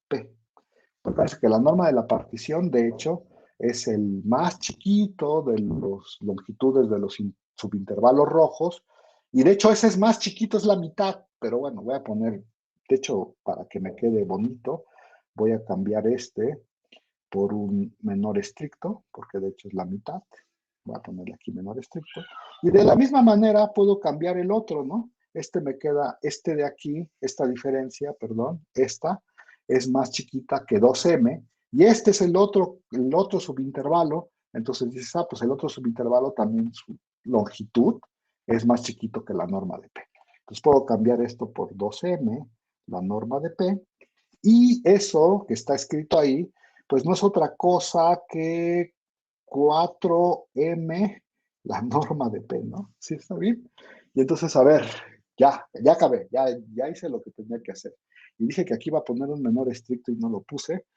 P. Me parece que la norma de la partición, de hecho, es el más chiquito de las longitudes de los subintervalos rojos, y de hecho ese es más chiquito, es la mitad, pero bueno, voy a poner, de hecho, para que me quede bonito, voy a cambiar este por un menor estricto, porque de hecho es la mitad. Voy a ponerle aquí menor estricto. Y de la misma manera puedo cambiar el otro, ¿no? Me queda, de aquí, esta diferencia, perdón, esta es más chiquita que 2m, y este es el otro subintervalo. Entonces dices, pues el otro subintervalo también su longitud es más chiquito que la norma de P. Entonces puedo cambiar esto por 2m, la norma de P, y eso que está escrito ahí, pues no es otra cosa que 4m, la norma de P, ¿no? ¿Sí está bien? Y entonces, a ver, ya acabé, ya hice lo que tenía que hacer. Y dije que aquí iba a poner un menor estricto y no lo puse.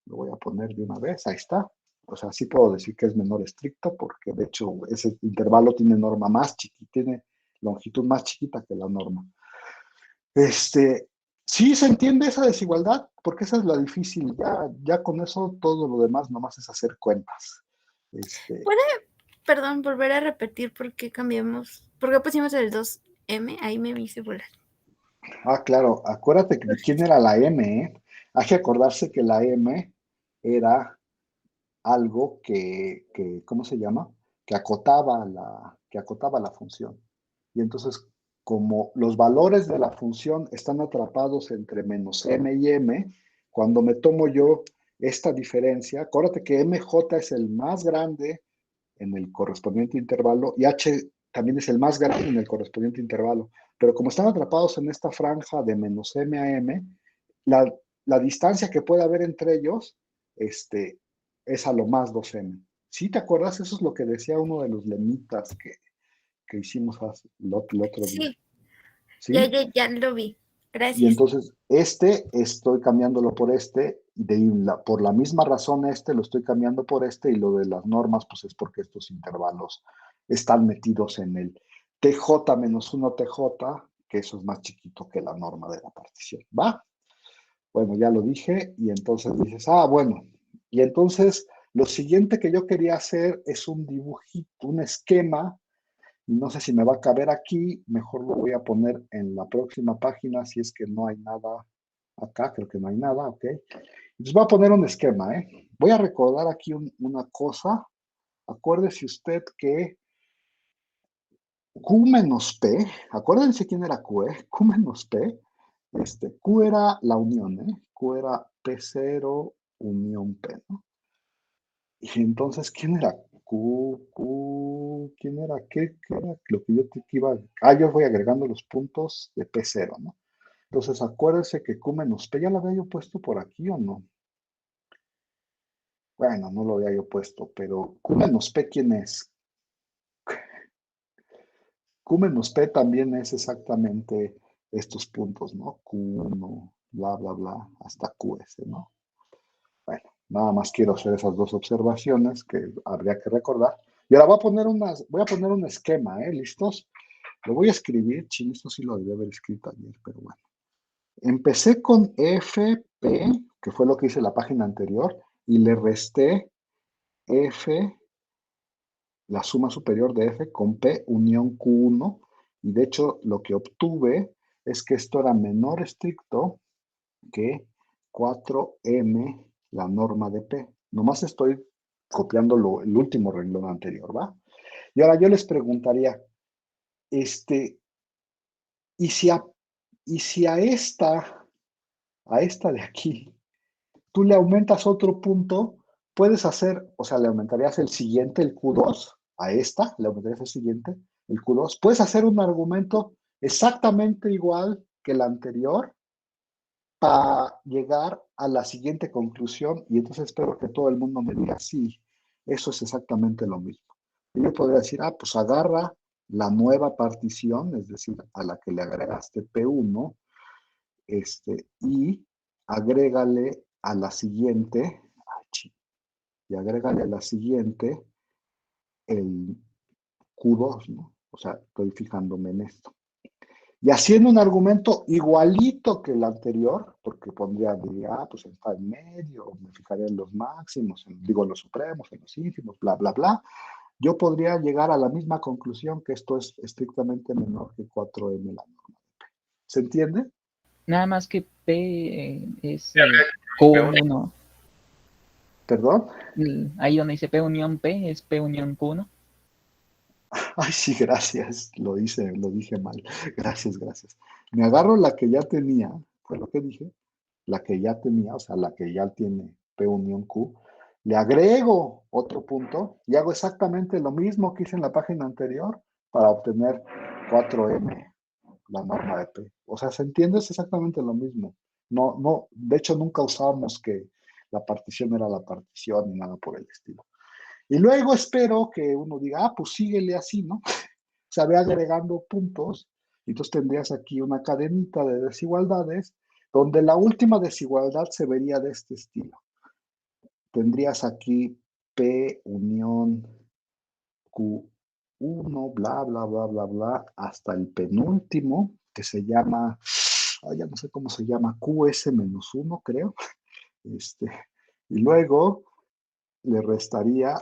Lo voy a poner de una vez, ahí está. O sea, sí puedo decir que es menor estricto porque de hecho ese intervalo tiene norma más chiquita, tiene longitud más chiquita que la norma. Sí se entiende esa desigualdad, porque esa es la difícil. Ya con eso todo lo demás nomás es hacer cuentas. ¿Puede, perdón, volver a repetir por qué cambiamos? ¿Por qué pusimos el 2M? Ahí me hice volar. Claro, acuérdate de quién era la M, ¿eh? Hay que acordarse que la M era algo ¿cómo se llama? Que acotaba la función. Y entonces, como los valores de la función están atrapados entre menos m y m, cuando me tomo yo esta diferencia, acuérdate que mj es el más grande en el correspondiente intervalo y h también es el más grande en el correspondiente intervalo. Pero como están atrapados en esta franja de menos m a m, la distancia que puede haber entre ellos es a lo más 2m. ¿Sí te acuerdas? Eso es lo que decía uno de los lemitas que hicimos el otro día. Sí, ¿Sí? ya lo vi. Y Gracias. entonces estoy cambiándolo por por la misma razón lo estoy cambiando por y lo de las normas, pues es porque estos intervalos están metidos en el TJ menos 1 TJ, que eso es más chiquito que la norma de la partición. ¿Va? Bueno, ya lo dije, y entonces dices, bueno, y entonces lo siguiente que yo quería hacer es un dibujito, un esquema. No sé si me va a caber aquí, mejor lo voy a poner en la próxima página si es que no hay nada acá, creo que no hay nada, ok. Entonces voy a poner un esquema, ¿eh? Voy a recordar aquí una cosa. Acuérdese usted que Q menos P, acuérdense quién era Q, ¿eh? Q menos P, Q era la unión, ¿eh? Q era P0 unión P, ¿no? Y entonces, ¿quién era ¿quién era? ¿Qué era lo que yo te iba yo voy agregando los puntos de P0, ¿no? Entonces, acuérdense que Q menos P, ¿ya lo había yo puesto por aquí o no? Bueno, no lo había yo puesto, pero Q menos P, ¿quién es? Q menos P también es exactamente estos puntos, ¿no? Q1, bla, bla, bla, hasta QS, ¿no? Bueno, nada más quiero hacer esas dos observaciones que habría que recordar. Y ahora voy a poner un esquema, ¿eh? ¿Listos? Lo voy a escribir, ching, esto sí lo debí haber escrito ayer, pero bueno. Empecé con FP, que fue lo que hice en la página anterior, y le resté F, la suma superior de F con P unión Q1, y de hecho lo que obtuve es que esto era menor estricto que 4M, la norma de P. Nomás estoy copiando el último renglón anterior, ¿va? Y ahora yo les preguntaría, ¿y si a esta de aquí, tú le aumentas otro punto, puedes hacer, o sea, le aumentarías el siguiente, el Q2, a esta, le aumentarías el siguiente, el Q2. Puedes hacer un argumento exactamente igual que el anterior para llegar a la siguiente conclusión y entonces espero que todo el mundo me diga, sí, eso es exactamente lo mismo. Y yo podría decir, pues agarra la nueva partición, es decir, a la que le agregaste P1, y agrégale a la siguiente, y agrégale a la siguiente el Q2, ¿no? O sea, estoy fijándome en esto. Y haciendo un argumento igualito que el anterior, porque diría, pues está en medio, me fijaría en los máximos, digo, en los supremos, en los ínfimos, bla, bla, bla, yo podría llegar a la misma conclusión que esto es estrictamente menor que 4M la norma. ¿Se entiende? Nada más que P es P1. Q1. ¿Perdón? Ahí donde dice P unión P es P unión Q1. Ay, sí, gracias. Lo dije mal. Gracias. Me agarro la que ya tenía, fue lo que dije, la que ya tenía, o sea, la que ya tiene P unión Q, le agrego otro punto y hago exactamente lo mismo que hice en la página anterior para obtener 4M, la norma de P. O sea, ¿se entiende? Es exactamente lo mismo. No, de hecho nunca usábamos que la partición era la partición ni nada por el estilo. Y luego espero que uno diga, pues síguele así, ¿no? O sea, ve agregando puntos, y entonces tendrías aquí una cadenita de desigualdades, donde la última desigualdad se vería de este estilo. Tendrías aquí P unión Q1, bla, bla, bla, bla, bla, hasta el penúltimo, que se llama, ya no sé cómo se llama, QS-1, creo. Y luego le restaría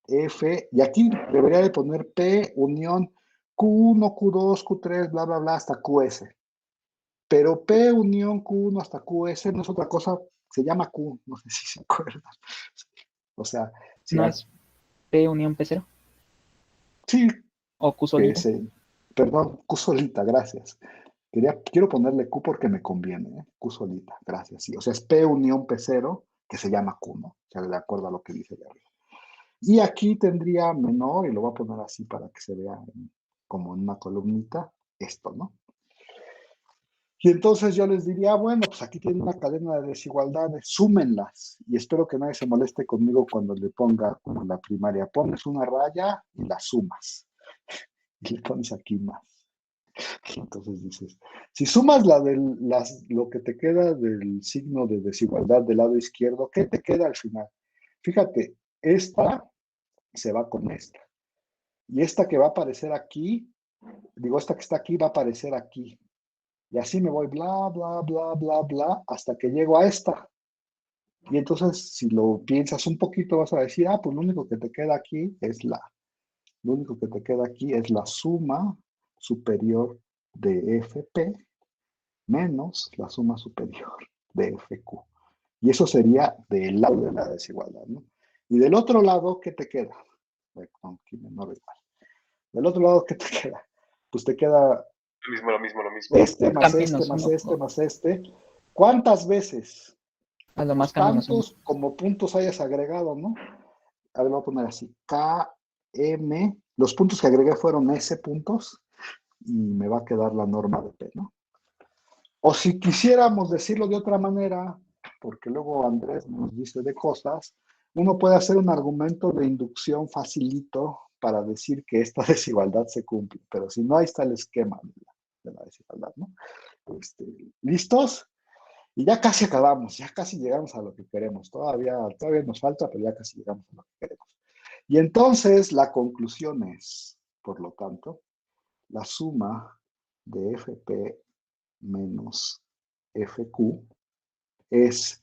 F, y aquí debería de poner P unión Q1, Q2, Q3, bla, bla, bla, hasta QS. Pero P unión Q1 hasta QS no es otra cosa, se llama Q, no sé si se acuerdan. O sea, si ¿No es P unión P0? sí, ¿O Q solita? perdón, Q solita, gracias. Quiero ponerle Q porque me conviene, ¿eh? Q solita, gracias. Sí. O sea, es P unión P0, que se llama Q, ¿no? O sea, de acuerdo a lo que dice de arriba. Y aquí tendría menor, y lo voy a poner así para que se vea como en una columnita, esto, ¿no? Y entonces yo les diría, bueno, pues aquí tienen una cadena de desigualdades, súmenlas. Y espero que nadie se moleste conmigo cuando le ponga como en la primaria. Pones una raya y la sumas. Y le pones aquí más. Y entonces dices, si sumas lo que te queda del signo de desigualdad del lado izquierdo, ¿qué te queda al final? Fíjate, esta se va con esta. Y esta que va a aparecer aquí, esta que está aquí va a aparecer aquí. Y así me voy, bla, bla, bla, bla, bla, hasta que llego a esta. Y entonces, si lo piensas un poquito, vas a decir, pues lo único que te queda aquí es la suma superior de FP menos la suma superior de FQ. Y eso sería del lado de la desigualdad, ¿no? Y del otro lado, ¿qué te queda? Aquí menor igual. Del otro lado, ¿qué te queda? Pues te queda Lo mismo. este más K este menos más 1. este más este. ¿Cuántas veces? A lo más Pues K menos 1. tantos como puntos hayas agregado, ¿no? A ver, lo voy a poner así. KM, los puntos que agregué fueron S puntos y me va a quedar la norma de P, ¿no? O si quisiéramos decirlo de otra manera, porque luego Andrés nos dice de cosas, uno puede hacer un argumento de inducción facilito para decir que esta desigualdad se cumple, pero si no, ahí está el esquema de la desigualdad, ¿no? ¿Listos? Y ya casi acabamos, ya casi llegamos a lo que queremos. Todavía nos falta, pero ya casi llegamos a lo que queremos. Y entonces la conclusión es, por lo tanto, la suma de FP menos FQ es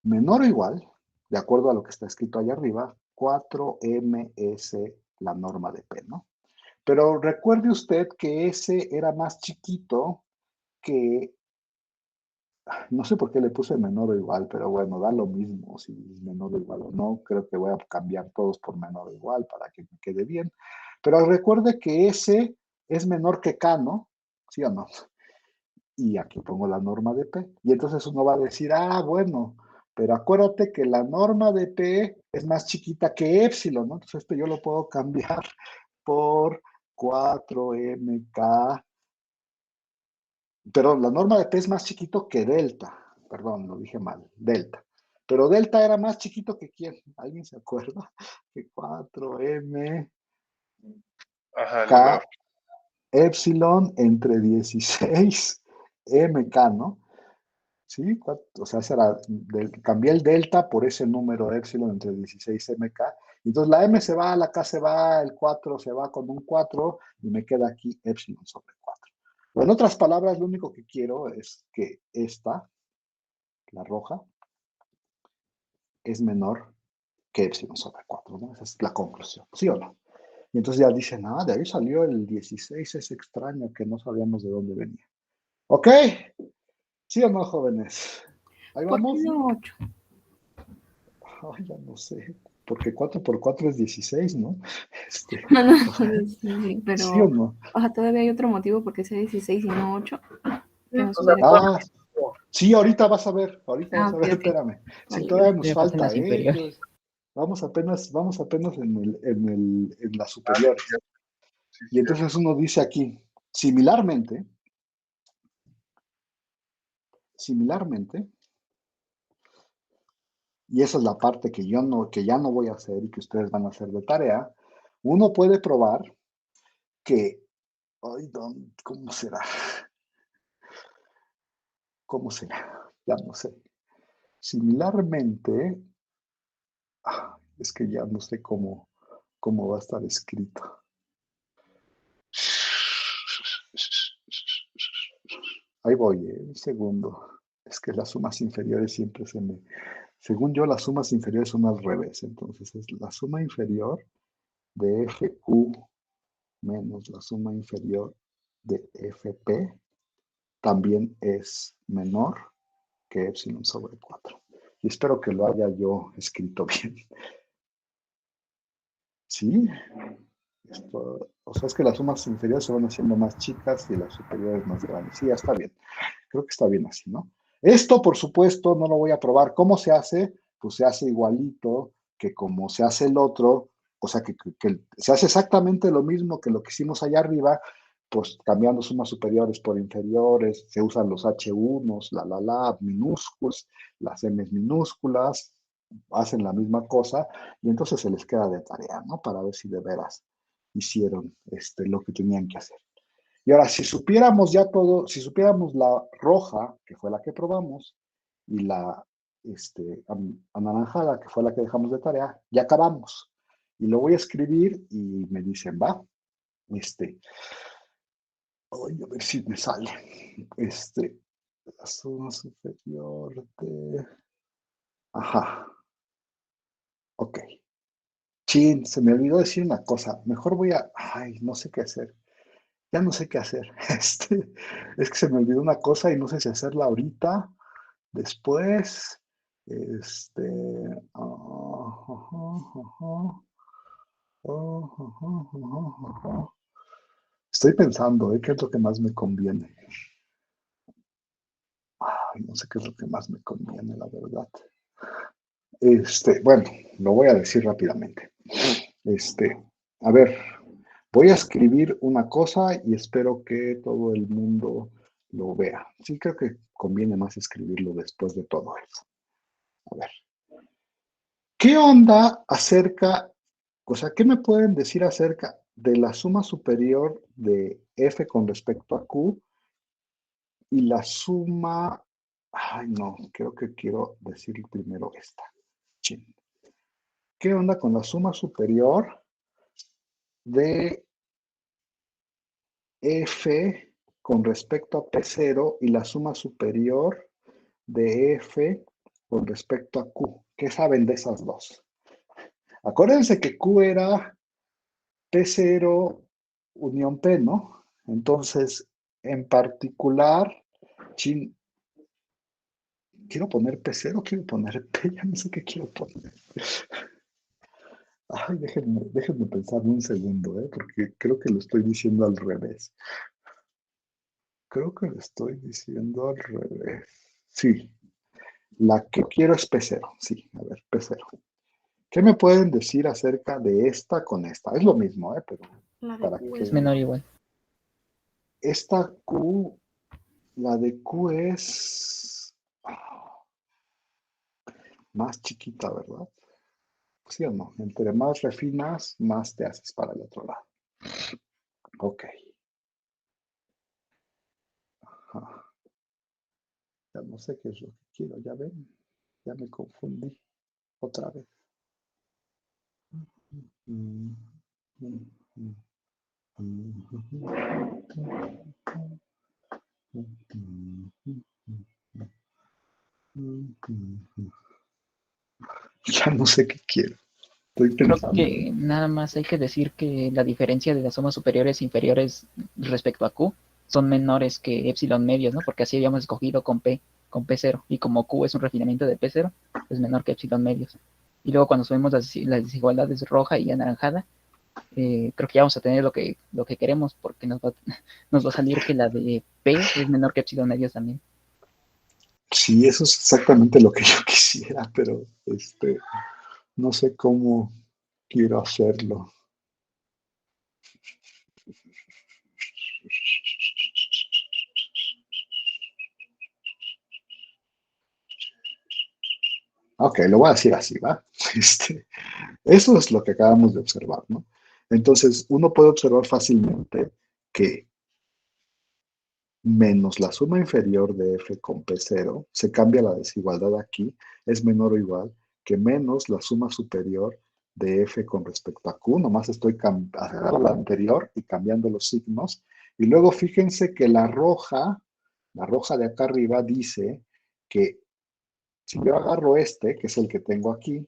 menor o igual, de acuerdo a lo que está escrito allá arriba, 4ms la norma de P, ¿no? Pero recuerde usted que ese era más chiquito que, no sé por qué le puse menor o igual, pero bueno, da lo mismo si es menor o igual o no. Creo que voy a cambiar todos por menor o igual para que me quede bien. Pero recuerde que ese es menor que K, ¿no? ¿Sí o no? Y aquí pongo la norma de P. Y entonces uno va a decir, ah, bueno, pero acuérdate que la norma de P es más chiquita que épsilon, ¿no? Entonces esto yo lo puedo cambiar por 4mk. Perdón, la norma de P es más chiquito que delta. Perdón, lo dije mal, delta. Pero delta era más chiquito que quién. ¿Alguien se acuerda? Que 4mk Ajá, el número. épsilon entre 16mk, ¿no? ¿Sí? O sea, cambié el delta por ese número épsilon entre 16mk. Entonces la m se va, la k se va, el 4 se va con un 4 y me queda aquí épsilon sobre 4. O en otras palabras, lo único que quiero es que esta, la roja, es menor que épsilon sobre 4, ¿no? Esa es la conclusión, ¿sí o no? Y entonces ya dicen, ah, de ahí salió el 16, es extraño que no sabíamos de dónde venía. ¿Ok? ¿Sí o no, jóvenes? Ahí ¿Por qué vamos. no 8? Ay, ya no sé, porque 4 por 4 es 16, ¿no? No, no, O sea, sí, ¿sí o pero, no? o sea, todavía hay otro motivo porque sea 16 y no 8, que nos O sea, hubiera... Ah, sí, ahorita vas a ver, Ah, ok, ok. espérame. Sí, Vale, todavía vale. nos todavía faltan falta, las inferiores. Vamos apenas en las superiores. Sí, Y entonces uno dice aquí, similarmente, y esa es la parte que que ya no voy a hacer y que ustedes van a hacer de tarea, uno puede probar que, ay, ¿cómo será? ¿Cómo será? Ya no sé. Similarmente, es que ya no sé cómo va a estar escrito. Ahí voy, un segundo. Es que las sumas inferiores siempre Según yo, las sumas inferiores son al revés. Entonces, es la suma inferior de FQ menos la suma inferior de FP también es menor que epsilon sobre 4. Y espero que lo haya yo escrito bien. ¿Sí? O sea, es que las sumas inferiores se van haciendo más chicas y las superiores más grandes. Sí, ya está bien. Creo que está bien así, ¿no? Esto, por supuesto, no lo voy a probar. ¿Cómo se hace? Pues se hace igualito que como se hace el otro, o sea, que se hace exactamente lo mismo que lo que hicimos allá arriba, pues cambiando sumas superiores por inferiores, se usan los H1, minúsculos, las M minúsculas, hacen la misma cosa y entonces se les queda de tarea, ¿no? Para ver si de veras hicieron lo que tenían que hacer. Y ahora, si supiéramos ya todo, si supiéramos la roja, que fue la que probamos, y la anaranjada, que fue la que dejamos de tarea, ya acabamos. Y lo voy a escribir y me dicen, va, a ver si me sale. La zona superior de... Ajá, ok. Chin, se me olvidó decir una cosa. Mejor voy a... Ay, no sé qué hacer. Ya no sé qué hacer. Es que se me olvidó una cosa y no sé si hacerla ahorita, después. Este. Estoy pensando, ¿qué es lo que más me conviene? Ay, no sé qué es lo que más me conviene, la verdad. Bueno, lo voy a decir rápidamente. A ver, voy a escribir una cosa y espero que todo el mundo lo vea. Sí, creo que conviene más escribirlo después de todo eso. A ver. ¿Qué onda qué me pueden decir acerca de la suma superior de F con respecto a Q y la suma... Ay, no, creo que quiero decir primero esta. Chin. ¿qué onda con la suma superior de F con respecto a P0 y la suma superior de F con respecto a Q? ¿Qué saben de esas dos? Acuérdense que Q era P0 unión P, ¿no? Entonces, en particular, quiero poner P0, quiero poner P, ya no sé qué quiero poner. Ay, déjenme pensar un segundo, porque creo que lo estoy diciendo al revés. Creo que lo estoy diciendo al revés. Sí, la que quiero es P0, sí, a ver, P0. ¿Qué me pueden decir acerca de esta con esta? Es lo mismo, pero La de para Q que Es menor o igual. esta Q, la de Q es más chiquita, ¿verdad? ¿Sí o no? Entre más refinas, más te haces para el otro lado. Ok. Ajá. Ya no sé qué es lo que quiero, ya ven. Ya me confundí otra vez. Ya no sé qué quiero. Estoy Creo pensando. que nada más hay que decir que la diferencia de las sumas superiores e inferiores respecto a Q son menores que epsilon medios, ¿no? Porque así habíamos escogido con P0. Y como Q es un refinamiento de P0, es menor que epsilon medios. Y luego cuando subimos las desigualdades roja y anaranjada, creo que ya vamos a tener lo que queremos, porque nos va a salir que la de P es menor que epsilon medios también. Sí, eso es exactamente lo que yo quisiera, pero no sé cómo quiero hacerlo. Ok, lo voy a decir así, ¿va? Eso es lo que acabamos de observar, ¿no? Entonces, uno puede observar fácilmente que menos la suma inferior de F con P0, se cambia la desigualdad aquí, es menor o igual que menos la suma superior de F con respecto a Q, nomás estoy agarrando la anterior y cambiando los signos, y luego fíjense que la roja de acá arriba dice que si yo agarro que es el que tengo aquí,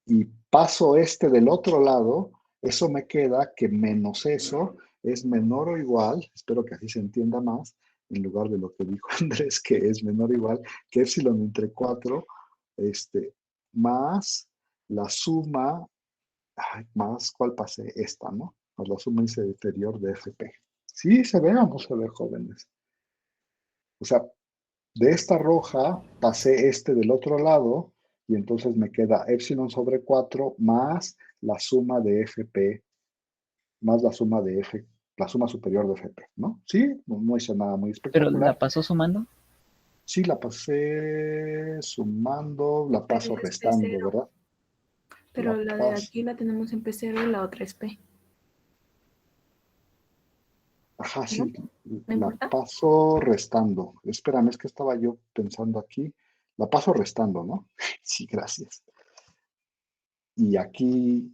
y paso del otro lado, eso me queda que menos eso es menor o igual, espero que así se entienda más, en lugar de lo que dijo Andrés, que es menor o igual que epsilon entre 4, más la suma, más, ¿cuál pasé? Esta, ¿no? Más la suma inferior de FP. ¿Sí se ve o no se ve, jóvenes? O sea, de esta roja pasé del otro lado y entonces me queda epsilon sobre 4 más la suma de FP, más la suma de F, la suma superior de FP, ¿no? Sí, no hice nada muy Pero la espectacular. pasó sumando. Sí, la pasé sumando, la paso Pero es restando, P0. ¿verdad? La Pero la de paso, aquí la tenemos en P0 y la otra es P. ajá, ¿No? sí, ¿No la importa? paso restando. Espérame, es que estaba yo pensando aquí. La paso restando, ¿no? Sí, gracias. Y aquí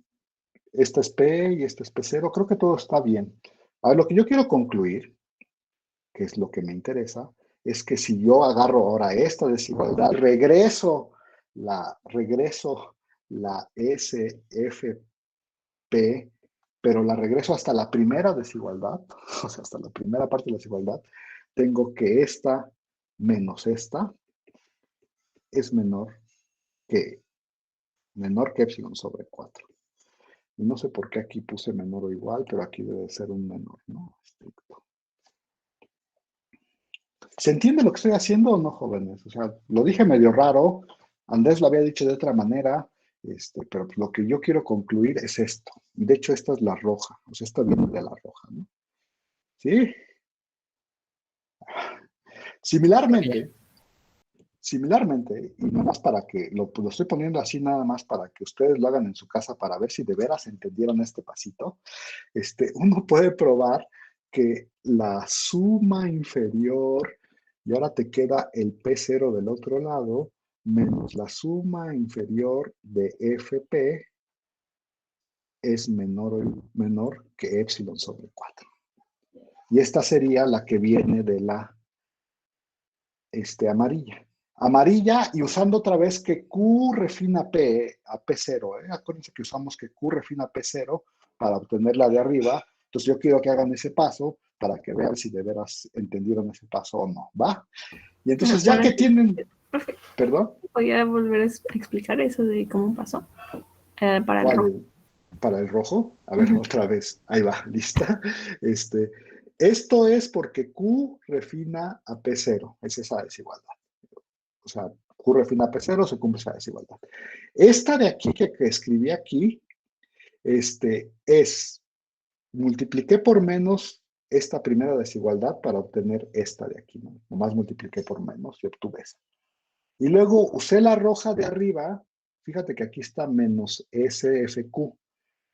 esta es P y esta es P0. Creo que todo está bien. A ver, lo que yo quiero concluir, que es lo que me interesa, es que si yo agarro ahora esta desigualdad, regreso la SFP, pero la regreso hasta la primera desigualdad, o sea, hasta la primera parte de la desigualdad, tengo que esta menos esta es menor que epsilon sobre 4. Y no sé por qué aquí puse menor o igual, pero aquí debe ser un menor, ¿no? Estricto. ¿Se entiende lo que estoy haciendo o no, jóvenes? O sea, lo dije medio raro, Andrés lo había dicho de otra manera, pero lo que yo quiero concluir es esto. De hecho, esta es la roja, o sea, esta viene de la roja, ¿no? ¿Sí? Similarmente, y nomás para que, lo estoy poniendo así nada más para que ustedes lo hagan en su casa para ver si de veras entendieron este pasito, uno puede probar que la suma inferior, y ahora te queda el P0 del otro lado, menos la suma inferior de FP, es menor que epsilon sobre 4. Y esta sería la que viene de la amarilla. Amarilla y usando otra vez que Q refina P a P0. Acuérdense que usamos que Q refina P0 para obtener la de arriba. Entonces yo quiero que hagan ese paso para que vean si de veras entendieron ese paso o no. ¿Va? Y entonces ya que tienen... ¿Perdón? ¿Podría volver a explicar eso de cómo pasó? Para el rojo. Para el rojo. A ver, otra vez. Ahí va, lista. Esto es porque Q refina a P0. Es esa desigualdad. O sea, Q refina a P0, se cumple esa desigualdad. Esta de aquí que escribí aquí, es, multipliqué por menos esta primera desigualdad para obtener esta de aquí, ¿no? Nomás multipliqué por menos y obtuve esa. Y luego usé la roja de arriba, fíjate que aquí está menos SFQ.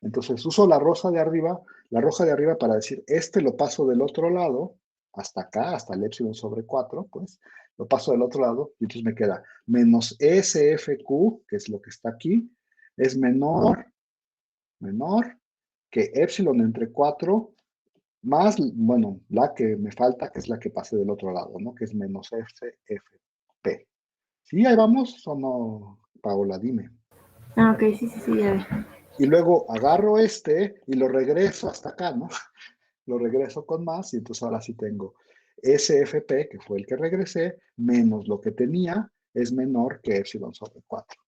Entonces uso la roja de arriba para decir, lo paso del otro lado, hasta acá, hasta el epsilon sobre 4, pues, lo paso del otro lado, y entonces me queda menos SFQ, que es lo que está aquí, es menor que epsilon entre 4, más, bueno, la que me falta, que es la que pasé del otro lado, ¿no? Que es menos SFP. ¿Sí, ahí vamos o no, Paola? Dime. Ok, sí, ya ve. Y luego agarro y lo regreso hasta acá, ¿no? Lo regreso con más y entonces ahora sí tengo SFP, que fue el que regresé, menos lo que tenía, es menor que epsilon sobre 4.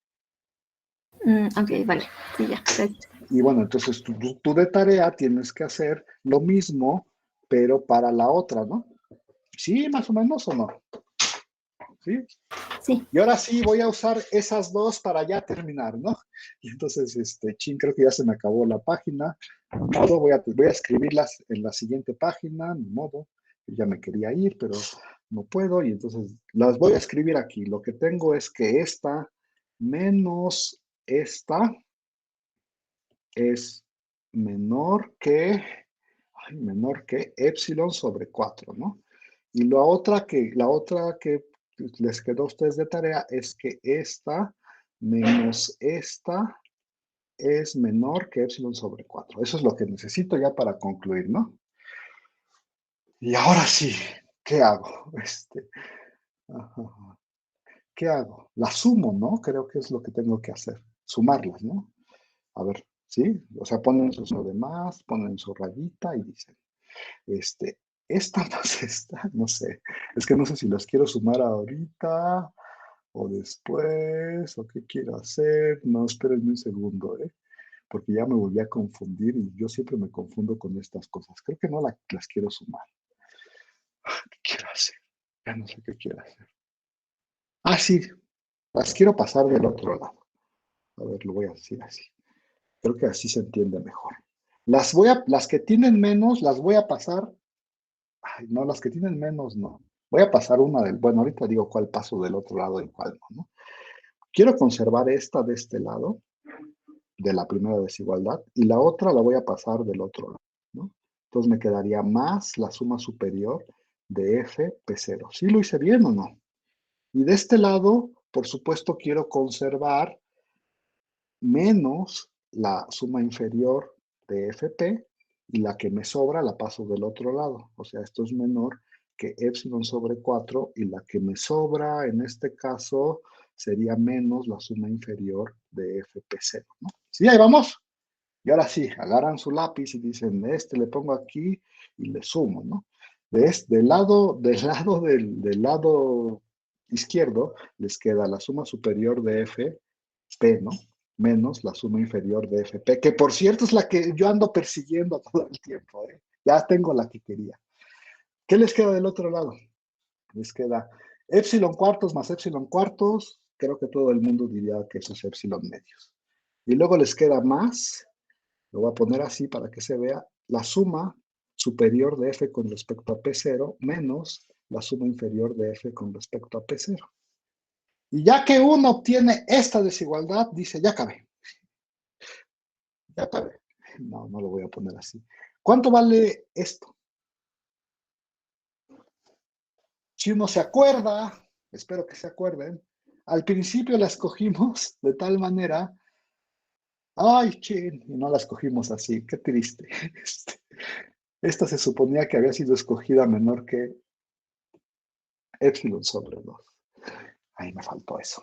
Ok, vale. Sí, ya. Gracias. Y bueno, entonces tú de tarea tienes que hacer lo mismo, pero para la otra, ¿no? ¿Sí, más o menos o no? ¿Sí? Sí. Y ahora sí voy a usar esas dos para ya terminar, ¿no? Y entonces, creo que ya se me acabó la página. Voy a escribirlas en la siguiente página, ni modo. Ya me quería ir, pero no puedo. Y entonces las voy a escribir aquí. Lo que tengo es que esta menos esta es menor que epsilon sobre 4, ¿no? Y la otra que les quedó a ustedes de tarea es que esta menos esta es menor que epsilon sobre 4. Eso es lo que necesito ya para concluir, ¿no? Y ahora sí, ¿qué hago? ¿Qué hago? Las sumo, ¿no? Creo que es lo que tengo que hacer. Sumarlas, ¿no? A ver, ¿sí? O sea, ponen su sobre más, ponen su rayita y dicen, esta más esta, no sé. Es que no sé si las quiero sumar ahorita o después, o qué quiero hacer. No, espérenme un segundo, porque ya me volví a confundir y yo siempre me confundo con estas cosas. Creo que no las quiero sumar. ¿Qué quiero hacer? Ya no sé qué quiero hacer. Ah, sí, las quiero pasar del otro lado. A ver, lo voy a decir así. Creo que así se entiende mejor. Las que tienen menos, las voy a pasar. Ay, no, las que tienen menos, no. Voy a pasar una bueno, ahorita digo cuál paso del otro lado y cuál no, ¿no? Quiero conservar esta de este lado, de la primera desigualdad, y la otra la voy a pasar del otro lado, ¿no? Entonces me quedaría más la suma superior de f P0. ¿Sí lo hice bien o no? Y de este lado, por supuesto, quiero conservar menos la suma inferior de fp, y la que me sobra la paso del otro lado. O sea, esto es menor que epsilon sobre 4, y la que me sobra en este caso sería menos la suma inferior de fp0, ¿no? ¿Sí? Ahí vamos. Y ahora sí, agarran su lápiz y dicen, le pongo aquí y le sumo, ¿no? Del lado izquierdo les queda la suma superior de fp, ¿no? Menos la suma inferior de fp, que por cierto es la que yo ando persiguiendo todo el tiempo, ¿eh? Ya tengo la que quería. ¿Qué les queda del otro lado? Les queda epsilon cuartos más epsilon cuartos. Creo que todo el mundo diría que eso es epsilon medios. Y luego les queda más, lo voy a poner así para que se vea, la suma superior de f con respecto a P0 menos la suma inferior de f con respecto a P0. Y ya que uno obtiene esta desigualdad, dice, ya acabé. Ya acabé. No, no lo voy a poner así. ¿Cuánto vale esto? Si uno se acuerda, espero que se acuerden, al principio la escogimos de tal manera Ay, chin, y no la escogimos así, qué triste. Esta se suponía que había sido escogida menor que epsilon sobre 2. Ahí me faltó eso.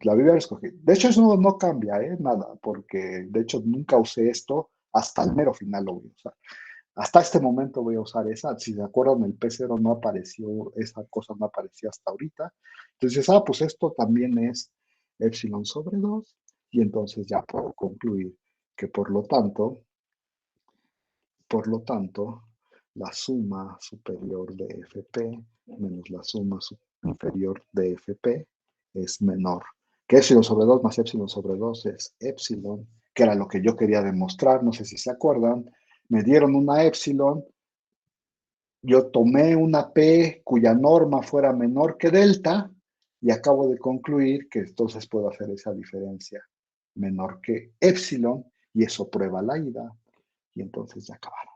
La Biblia escogí. De hecho, eso no cambia, nada, porque de hecho nunca usé esto, hasta el mero final lo voy a usar. Hasta este momento voy a usar esa. Si se acuerdan, el P0 no apareció, esa cosa no apareció hasta ahorita. Entonces, pues esto también es epsilon sobre 2, y entonces ya puedo concluir que por lo tanto, la suma superior de FP menos la suma inferior de FP es menor. Que epsilon sobre 2 más epsilon sobre 2 es epsilon, que era lo que yo quería demostrar, no sé si se acuerdan. Me dieron una epsilon, yo tomé una P cuya norma fuera menor que delta y acabo de concluir que entonces puedo hacer esa diferencia menor que epsilon y eso prueba la ida y entonces ya acabaron.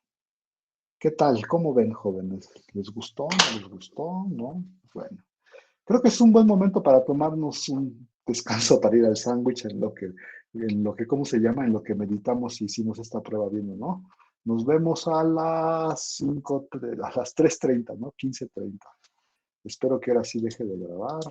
¿Qué tal? ¿Cómo ven, jóvenes? ¿Les gustó? ¿No les gustó? ¿No? Bueno, creo que es un buen momento para tomarnos un descanso para ir al sándwich en lo que, ¿cómo se llama? En lo que meditamos si hicimos esta prueba bien o no. Nos vemos a las 3:30, ¿no? 15:30. Espero que ahora sí deje de grabar.